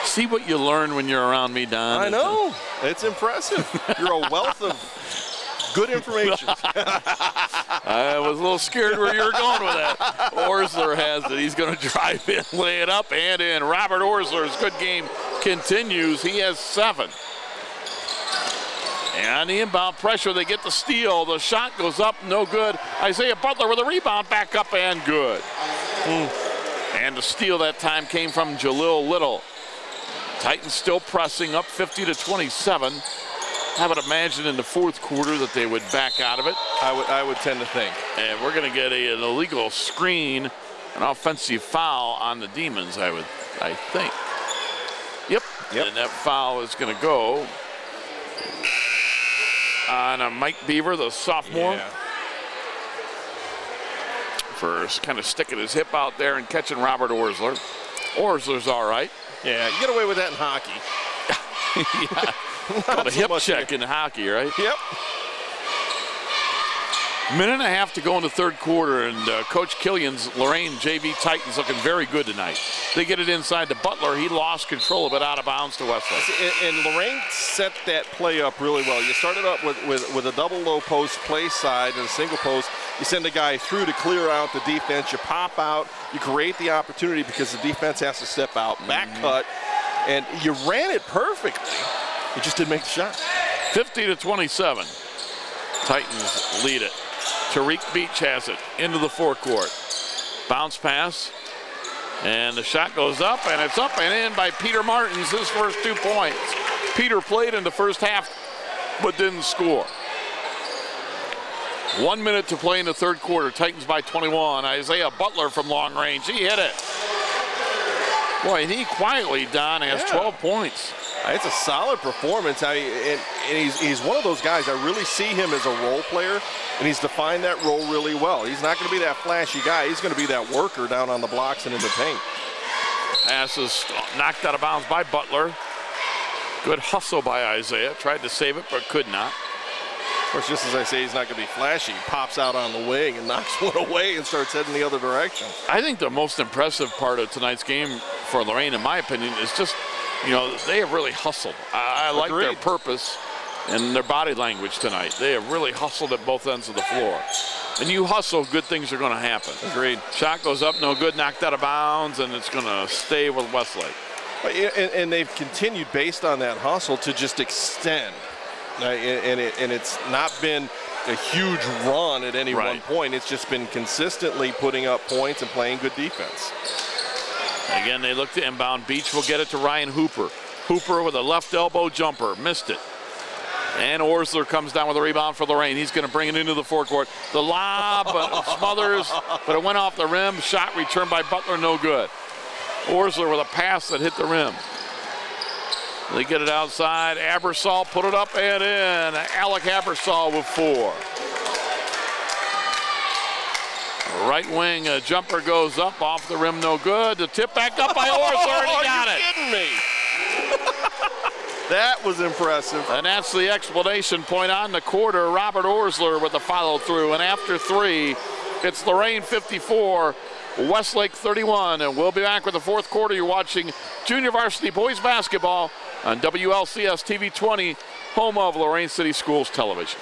See what you learn when you're around me, Don. I know. It's impressive. You're a wealth of good information. I was a little scared where you were going with that. Orsler has it. He's going to drive in, lay it up, and in. Robert Orsler's good game continues. He has 7. And the inbound pressure, they get the steal. The shot goes up, no good. Isaiah Butler with a rebound, back up and good. And the steal that time came from Jalil Little. Titans still pressing up 50-27. I would imagine in the fourth quarter that they would back out of it. I would tend to think. And we're going to get an illegal screen, an offensive foul on the Demons, I think. Yep. And that foul is going to go on Mike Beaver, the sophomore. First, kind of sticking his hip out there and catching Robert Orsler. Orsler's all right. Yeah, you get away with that in hockey. Called a hip check in hockey, right? Yep. Minute and a half to go in the third quarter, and Coach Killian's Lorain JV Titans looking very good tonight. They get it inside to Butler. He lost control of it out of bounds to Westlake. And Lorain set that play up really well. You started up with a double low post play side and a single post. You send a guy through to clear out the defense. You pop out. You create the opportunity because the defense has to step out. Back cut. And you ran it perfectly. You just didn't make the shot. 50-27. Titans lead it. Tariq Beach has it into the forecourt. Bounce pass. And the shot goes up, and it's up and in by Peter Martins, his first 2 points. Peter played in the first half, but didn't score. 1 minute to play in the third quarter. Titans by 21. Isaiah Butler from long range. He hit it. Boy, and he quietly, Don, has 12 points. It's a solid performance. And he's one of those guys, I really see him as a role player, and he's defined that role really well. He's not going to be that flashy guy. He's going to be that worker down on the blocks and in the paint. Pass is knocked out of bounds by Butler. Good hustle by Isaiah. Tried to save it, but could not. Of course, just as I say, he's not going to be flashy. He pops out on the wing and knocks one away and starts heading the other direction. I think the most impressive part of tonight's game for Lorain, in my opinion, is just, they have really hustled. I like their purpose and their body language tonight. They have really hustled at both ends of the floor. And you hustle, good things are going to happen. Agreed. Shot goes up, no good, knocked out of bounds, and it's going to stay with Westlake. And they've continued based on that hustle to just extend. And it's not been a huge run at any one point. It's just been consistently putting up points and playing good defense. Again, they look to inbound. Beach will get it to Ryan Hooper. Hooper with a left elbow jumper. Missed it. And Orsler comes down with a rebound for Lorain. He's going to bring it into the forecourt. The lob smothers, but it went off the rim. Shot returned by Butler, no good. Orsler with a pass that hit the rim. They get it outside. Abersol put it up and in. Alec Abersol with 4. Right wing jumper goes up off the rim, no good. The tip back up by Orsler, and he got it. Are you kidding me? That was impressive. And that's the explanation point on the quarter. Robert Orsler with the follow through. And after 3, it's Lorain 54, Westlake 31. And we'll be back with the fourth quarter. You're watching junior varsity boys basketball on WLCS TV 20, home of Lorain City Schools Television.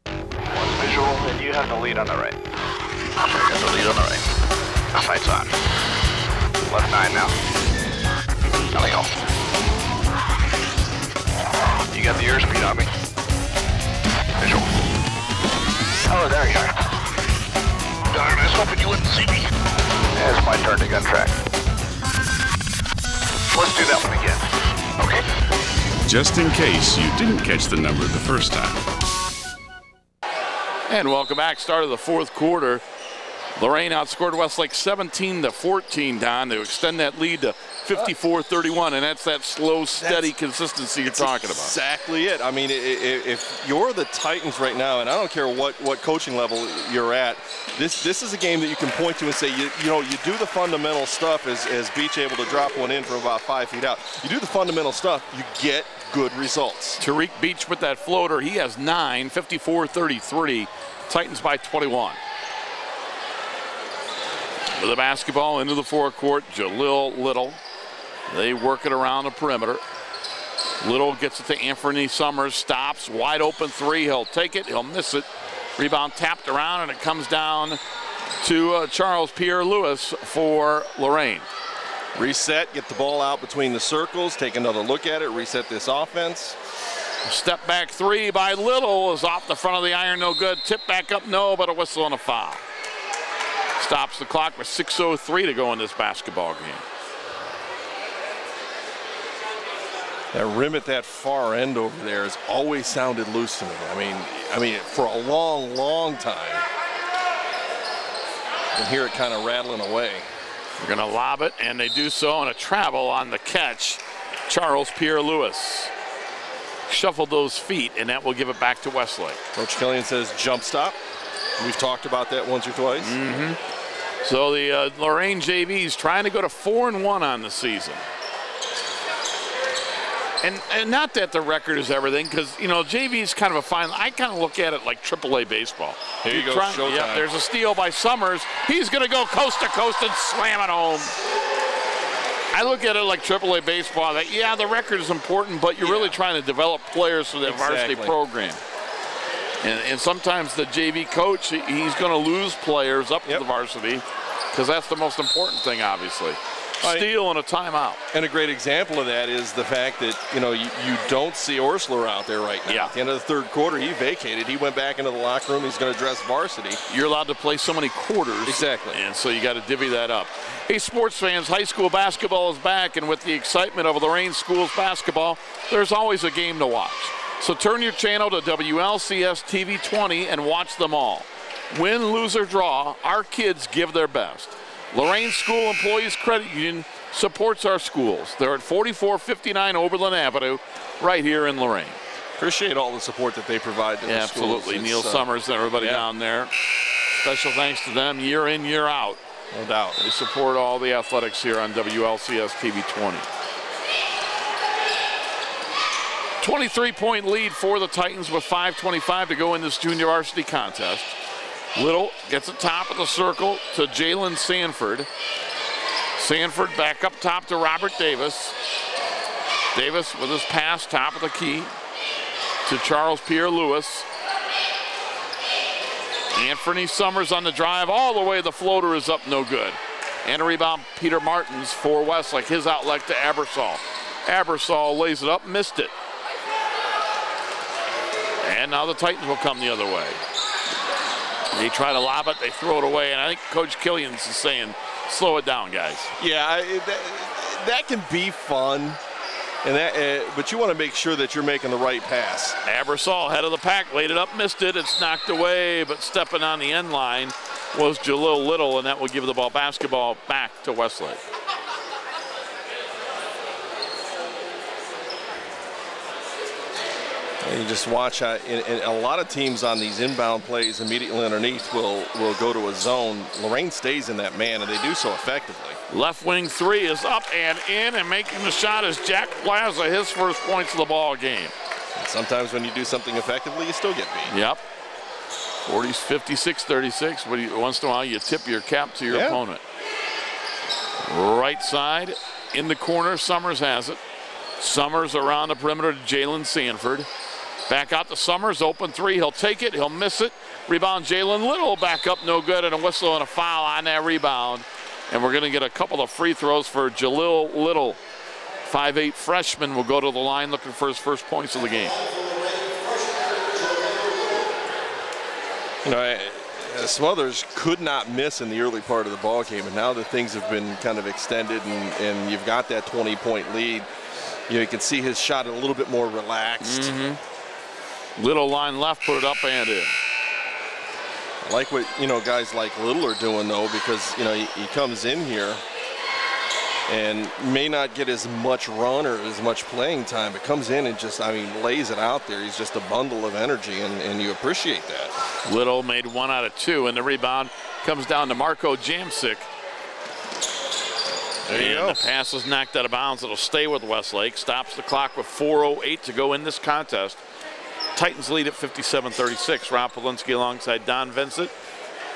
One visual, and you have the lead on the right. You have the lead on the right. Sights on. Left 9 now. There we go. You got the airspeed on me. Visual. Oh, there you are. Darn, I was hoping you wouldn't see me. It's my turn to gun track. Let's do that one again. Okay. Just in case you didn't catch the number the first time. And welcome back. Start of the fourth quarter. Lorain outscored Westlake 17-14, Don, to extend that lead to 54-31, and that's that slow, steady consistency you're talking about. Exactly it. I mean, if you're the Titans right now, and I don't care what coaching level you're at, this is a game that you can point to and say, you know, you do the fundamental stuff as Beach able to drop one in from about 5 feet out. You do the fundamental stuff, you get good results. Tariq Beach with that floater. He has 9, 54-33. Titans by 21. With the basketball into the forecourt, Jalil Little. They work it around the perimeter. Little gets it to Anthony Summers, stops, wide open three. He'll take it, he'll miss it. Rebound tapped around, and it comes down to Charles Pierre-Lewis for Lorain. Reset, get the ball out between the circles, take another look at it, reset this offense. Step back three by Little is off the front of the iron, no good. Tip back up, no, but a whistle and a foul. Stops the clock with 6:03 to go in this basketball game. That rim at that far end over there has always sounded loose to me. I mean, for a long, long time. You can hear it kind of rattling away. They're going to lob it, and they do so on a travel on the catch. Charles Pierre-Lewis shuffled those feet, and that will give it back to Westlake. Coach Killian says jump stop. We've talked about that once or twice. So the Lorain JV's trying to go to 4-1 on the season. And not that the record is everything, because, you know, JV is kind of a fine. I kind of look at it like AAA baseball. Here you go, showtime. Yeah, there's a steal by Summers. He's going to go coast to coast and slam it home. I look at it like AAA baseball. That, yeah, the record is important, but you're really trying to develop players for that varsity program. And sometimes the JV coach, he's going to lose players up to the varsity, because that's the most important thing, obviously. Steal and a timeout. And a great example of that is the fact that, you know, you don't see Orsler out there right now. At the end of the third quarter, he vacated. He went back into the locker room. He's going to dress varsity. You're allowed to play so many quarters. Exactly. And so you got to divvy that up. Hey, sports fans, high school basketball is back, and with the excitement of Lorain Schools basketball, there's always a game to watch. So turn your channel to WLCS TV 20 and watch them all. Win, lose, or draw, our kids give their best. Lorain School Employees Credit Union supports our schools. They're at 4459 Oberlin Avenue, right here in Lorain. Appreciate all the support that they provide to the schools. Absolutely. Neil Summers and everybody down there. Special thanks to them year in, year out. No doubt. They support all the athletics here on WLCS TV 20. 23-point lead for the Titans with 5:25 to go in this junior varsity contest. Little gets it top of the circle to Jalen Sanford. Sanford back up top to Robert Davis. Davis with his pass, top of the key to Charles Pierre-Lewis. Anthony Summers on the drive all the way. The floater is up, no good. And a rebound, Peter Martins for Westlake. His outlet to Abersol. Abersol lays it up, missed it. And now the Titans will come the other way. They try to lob it, they throw it away, and I think Coach Killians is saying, slow it down, guys. Yeah, that can be fun, and but you want to make sure that you're making the right pass. Abersol, head of the pack, laid it up, missed it. It's knocked away, but stepping on the end line was Jalil Little, and that will give the basketball back to Westlake. And you just watch, and a lot of teams on these inbound plays immediately underneath will go to a zone. Lorain stays in that man, and they do so effectively. Left wing three is up and in, and making the shot is Jack Plaza, his first points of the ball game. And sometimes when you do something effectively, you still get beat. Yep. 56-36, but once in a while you tip your cap to your opponent. Right side, in the corner, Summers has it. Summers around the perimeter to Jalen Sanford. Back out to Summers, open three, he'll take it, he'll miss it. Rebound, Jalen Little, back up, no good, and a whistle and a foul on that rebound. And we're gonna get a couple of free throws for Jalil Little. 5'8" freshman will go to the line looking for his first points of the game. You know, Smothers could not miss in the early part of the ball game, and now that things have been kind of extended and you've got that 20-point lead, you know, you can see his shot a little bit more relaxed. Little line left, put it up and in. I like what, you know, guys like Little are doing, though, because, you know, he comes in here and may not get as much run or as much playing time, but comes in and just, I mean, lays it out there. He's just a bundle of energy, and you appreciate that. Little made 1 out of 2, and the rebound comes down to Marco Jamsic. There you go. The pass is knocked out of bounds. It'll stay with Westlake. Stops the clock with 4:08 to go in this contest. Titans lead at 57-36. Rob Polinsky alongside Don Vincent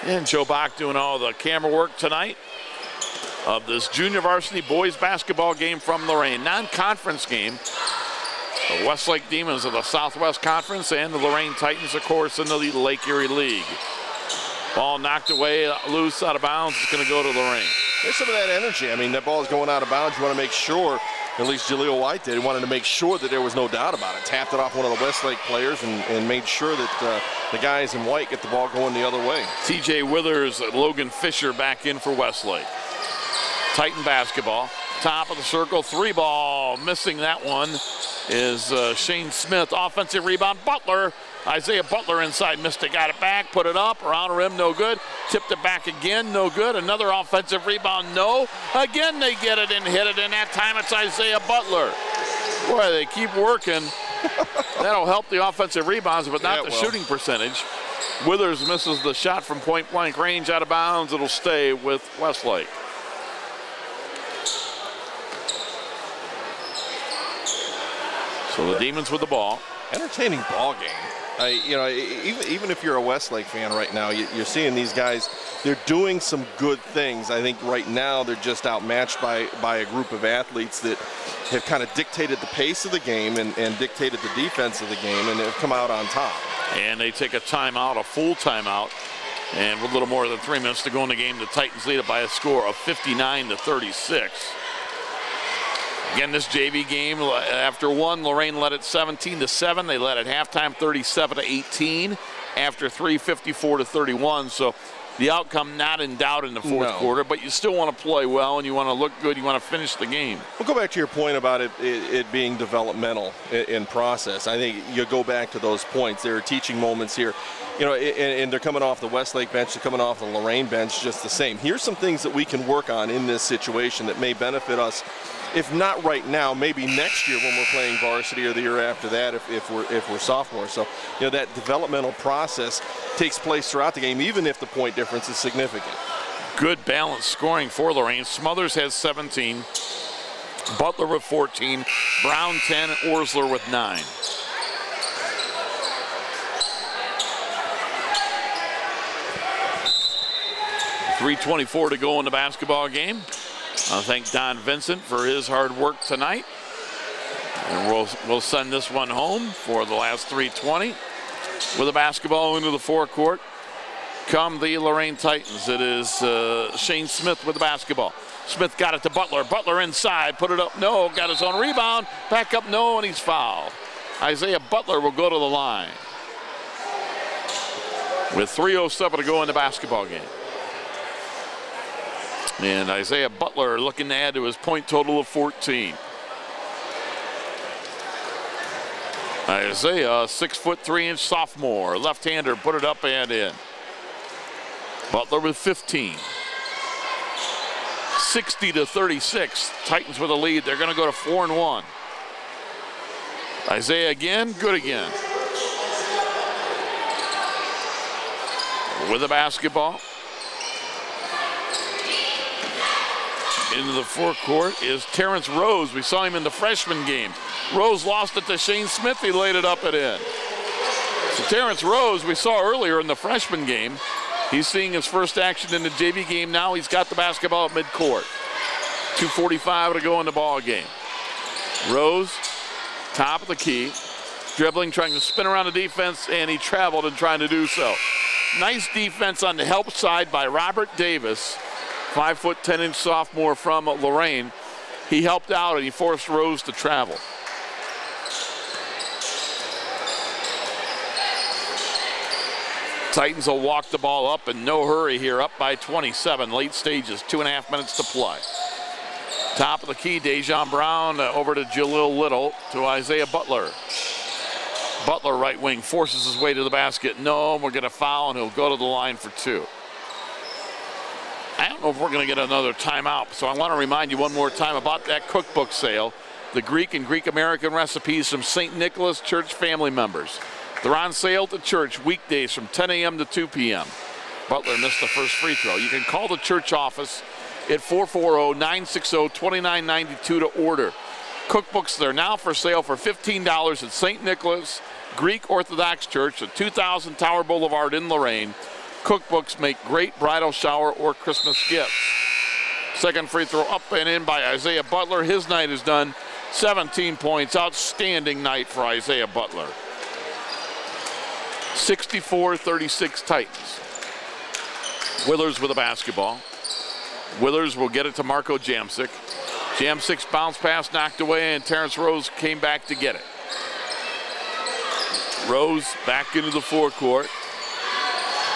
and Joe Bach doing all the camera work tonight of this junior varsity boys basketball game from Lorain. Non-conference game. The Westlake Demons of the Southwest Conference and the Lorain Titans, of course, in the Lake Erie League. Ball knocked away, loose, out of bounds. It's going to go to Lorain. There's some of that energy. I mean, that ball is going out of bounds. You want to make sure, at least Jaleel White did, he wanted to make sure that there was no doubt about it. Tapped it off one of the Westlake players and made sure that the guys in white get the ball going the other way. TJ Withers, Logan Fisher back in for Westlake. Titan basketball. Top of the circle, 3-ball. Missing that one is Shane Smith. Offensive rebound, Butler. Isaiah Butler inside, missed it, got it back, put it up, around the rim, no good. Tipped it back again, no good. Another offensive rebound, no. Again, they get it and hit it, and that time it's Isaiah Butler. Boy, they keep working. That'll help the offensive rebounds, but not the shooting percentage. Withers misses the shot from point-blank range, out of bounds. It'll stay with Westlake. So the Demons with the ball. Entertaining ball game. You know, even if you're a Westlake fan right now, you're seeing these guys, they're doing some good things. I think right now they're just outmatched by a group of athletes that have kind of dictated the pace of the game and dictated the defense of the game, and have come out on top. And they take a timeout, a full timeout, and with a little more than 3 minutes to go in the game, the Titans lead it by a score of 59-36. Again, this JV game, after one, Lorain led it 17-7. They led at halftime 37-18. After 3, 54-31. So the outcome not in doubt in the fourth quarter, but you still want to play well and you want to look good. You want to finish the game. We'll go back to your point about it being developmental in process. I think you go back to those points. There are teaching moments here. You know, and they're coming off the Westlake bench, they're coming off the Lorain bench just the same. Here's some things that we can work on in this situation that may benefit us. If not right now, maybe next year when we're playing varsity, or the year after that if we're sophomores. So, you know, that developmental process takes place throughout the game, even if the point difference is significant. Good balanced scoring for Lorain. Smothers has 17, Butler with 14, Brown 10, Orsler with 9. .324 to go in the basketball game. I thank Don Vincent for his hard work tonight. And we'll send this one home for the last 3:20. With the basketball into the forecourt come the Lorain Titans. It is Shane Smith with the basketball. Smith got it to Butler. Butler inside, put it up, no, got his own rebound. Back up, no, and he's fouled. Isaiah Butler will go to the line. With 3:07 to go in the basketball game. And Isaiah Butler looking to add to his point total of 14. Isaiah, 6'3" sophomore, left-hander, put it up and in. Butler with 15. 60-36. Titans with a lead. They're going to go to 4-1. Isaiah again, good again. With the basketball. Into the forecourt is Terrence Rose. We saw him in the freshman game. Rose lost it to Shane Smith. He laid it up and in. So Terrence Rose, we saw earlier in the freshman game. He's seeing his first action in the JV game now. He's got the basketball at midcourt. 2:45 to go in the ball game. Rose, top of the key, dribbling, trying to spin around the defense, and he traveled in trying to do so. Nice defense on the help side by Robert Davis. 5'10" sophomore from Lorain. He helped out and he forced Rose to travel. Titans will walk the ball up in no hurry here, up by 27. Late stages, 2.5 minutes to play. Top of the key, Dejon Brown over to Jalil Little to Isaiah Butler. Butler, right wing, forces his way to the basket. No, we're going to foul and he'll go to the line for 2. I don't know if we're going to get another timeout, so I want to remind you one more time about that cookbook sale. The Greek and Greek American recipes from St. Nicholas Church family members. They're on sale at the church weekdays from 10 a.m. to 2 p.m. Butler missed the first free throw. You can call the church office at 440-960-2992 to order. Cookbooks, they're now for sale for $15 at St. Nicholas Greek Orthodox Church at 2000 Tower Boulevard in Lorain. Cookbooks make great bridal shower or Christmas gifts. Second free throw up and in by Isaiah Butler. His night is done. 17 points. Outstanding night for Isaiah Butler. 64-36 Titans. Withers with the basketball. Withers will get it to Marco Jamsic. Jamsic's bounce pass knocked away, and Terrence Rose came back to get it. Rose back into the forecourt.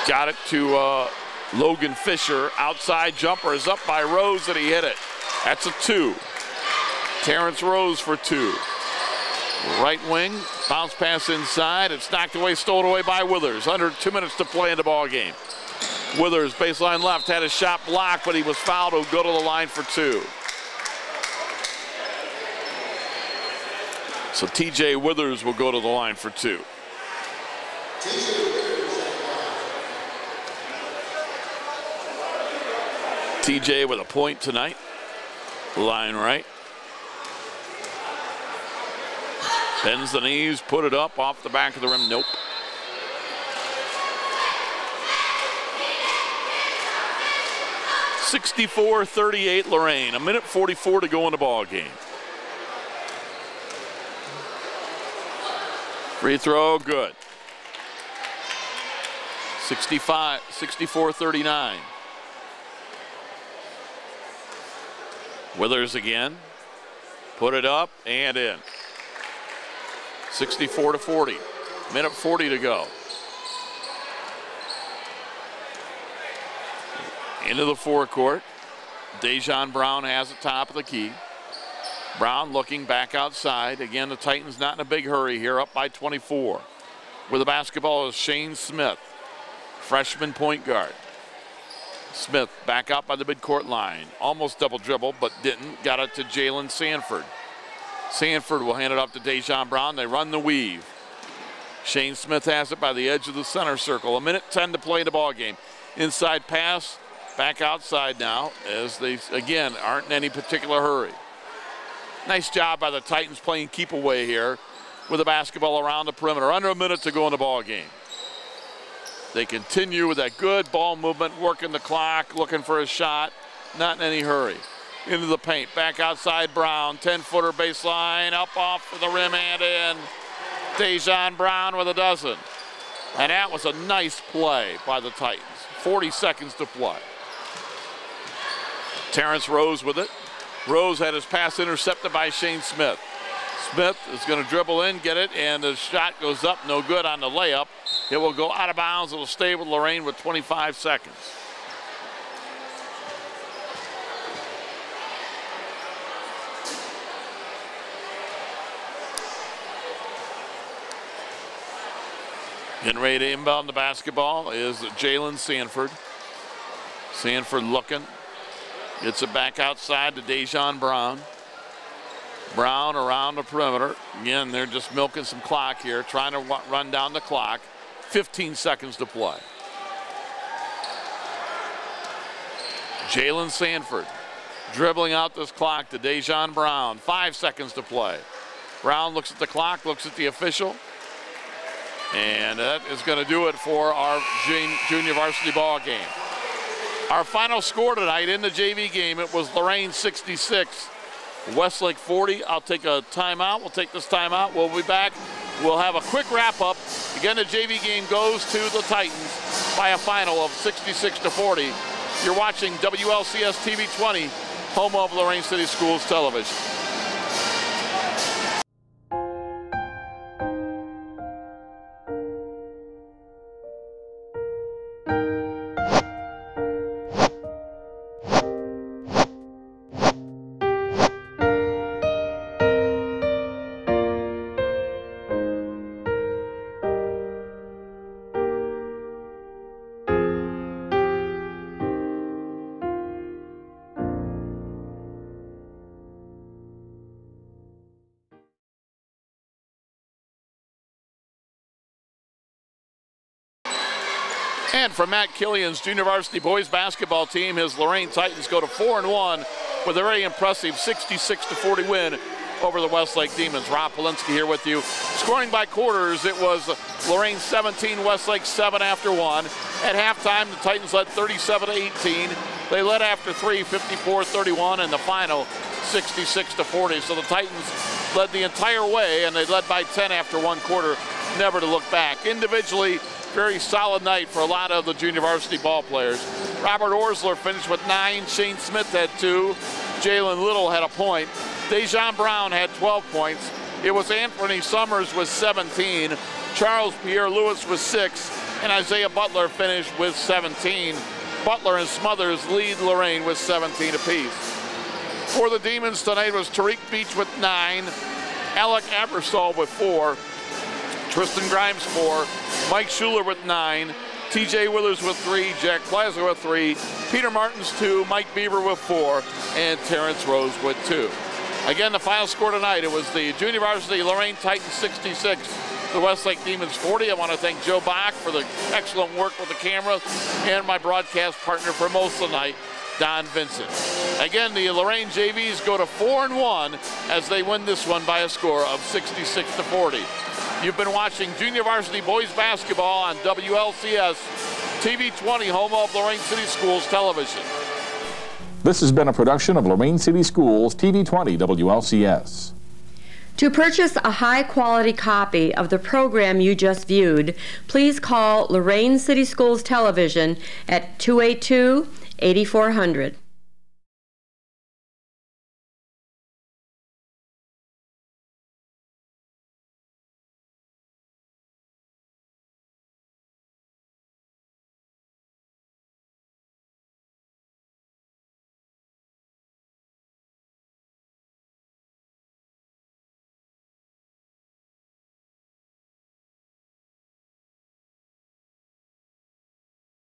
Got it to Logan Fisher. Outside jumper is up by Rose, and he hit it. That's a 2. Terrence Rose for 2. Right wing, bounce pass inside. It's knocked away, stolen away by Withers. Under 2 minutes to play in the ball game. Withers, baseline left, had his shot blocked, but he was fouled. He'll go to the line for 2. So TJ Withers will go to the line for 2. TJ with a point tonight. Line right. Bends the knees, put it up off the back of the rim. Nope. (64-38) Lorain. 1:44 to go in the ball game. Free throw, good. 64-39. Withers again. Put it up and in. 64-40. 1:40 to go. Into the forecourt. Dejon Brown has the top of the key. Brown looking back outside. Again, the Titans not in a big hurry here, up by 24. With the basketball is Shane Smith, freshman point guard. Smith back out by the midcourt line. Almost double dribble, but didn't. Got it to Jalen Sanford. Sanford will hand it up to Dejon Brown. They run the weave. Shane Smith has it by the edge of the center circle. 1:10 to play in the ball game. Inside pass, back outside now, as they, again, aren't in any particular hurry. Nice job by the Titans playing keep away here with the basketball around the perimeter. Under a minute to go in the ball game. They continue with that good ball movement, working the clock, looking for a shot, not in any hurry. Into the paint, back outside Brown, 10-footer baseline, up off the rim and in. Dejon Brown with a dozen. And that was a nice play by the Titans. 40 seconds to play. Terrence Rose with it. Rose had his pass intercepted by Shane Smith. Smith is going to dribble in, get it, and the shot goes up, no good on the layup. It will go out of bounds. It will stay with Lorain with 25 seconds. Getting ready to inbound the basketball is Jalen Sanford. Sanford looking. Gets it back outside to Dejon Brown. Brown around the perimeter. Again, they're just milking some clock here, trying to run down the clock. 15 seconds to play. Jalen Sanford dribbling out this clock to Dejon Brown. 5 seconds to play. Brown looks at the clock, looks at the official. And that is going to do it for our junior varsity ball game. Our final score tonight in the JV game, it was Lorain 66, Westlake 40. I'll take a timeout. We'll take this timeout. We'll be back. We'll have a quick wrap up. Again, the JV game goes to the Titans by a final of 66-40. You're watching WLCS TV 20, home of Lorain City Schools Television. And for Matt Killian's junior varsity boys basketball team, his Lorain Titans go to 4-1 with a very impressive 66-40 win over the Westlake Demons. Rob Polinsky here with you. Scoring by quarters, it was Lorain 17, Westlake 7 after 1. At halftime, the Titans led 37-18. They led after 3, 54-31, and the final 66-40. So the Titans led the entire way, and they led by 10 after one quarter, never to look back. Individually, very solid night for a lot of the junior varsity ball players. Robert Orsler finished with 9. Shane Smith had 2. Jalen Little had a point. Dejan Brown had 12 points. It was Anthony Summers with 17. Charles Pierre-Louis with 6. And Isaiah Butler finished with 17. Butler and Smothers lead Lorain with 17 apiece. For the Demons tonight was Tariq Beach with 9. Alec Abersol with 4. Tristan Grimes 4. Mike Schuler with 9. TJ Withers with 3. Jack Plaza with 3. Peter Martins 2. Mike Beaver with 4. And Terrence Rose with 2. Again, the final score tonight, it was the junior varsity Lorain Titans 66, the Westlake Demons 40. I want to thank Joe Bach for the excellent work with the camera and my broadcast partner for most of the night, Don Vincent. Again, the Lorain JVs go to 4-1 as they win this one by a score of 66-40. You've been watching junior varsity boys basketball on WLCS TV 20, home of Lorain City Schools Television. This has been a production of Lorain City Schools TV 20 WLCS. To purchase a high-quality copy of the program you just viewed, please call Lorain City Schools Television at 282-8400.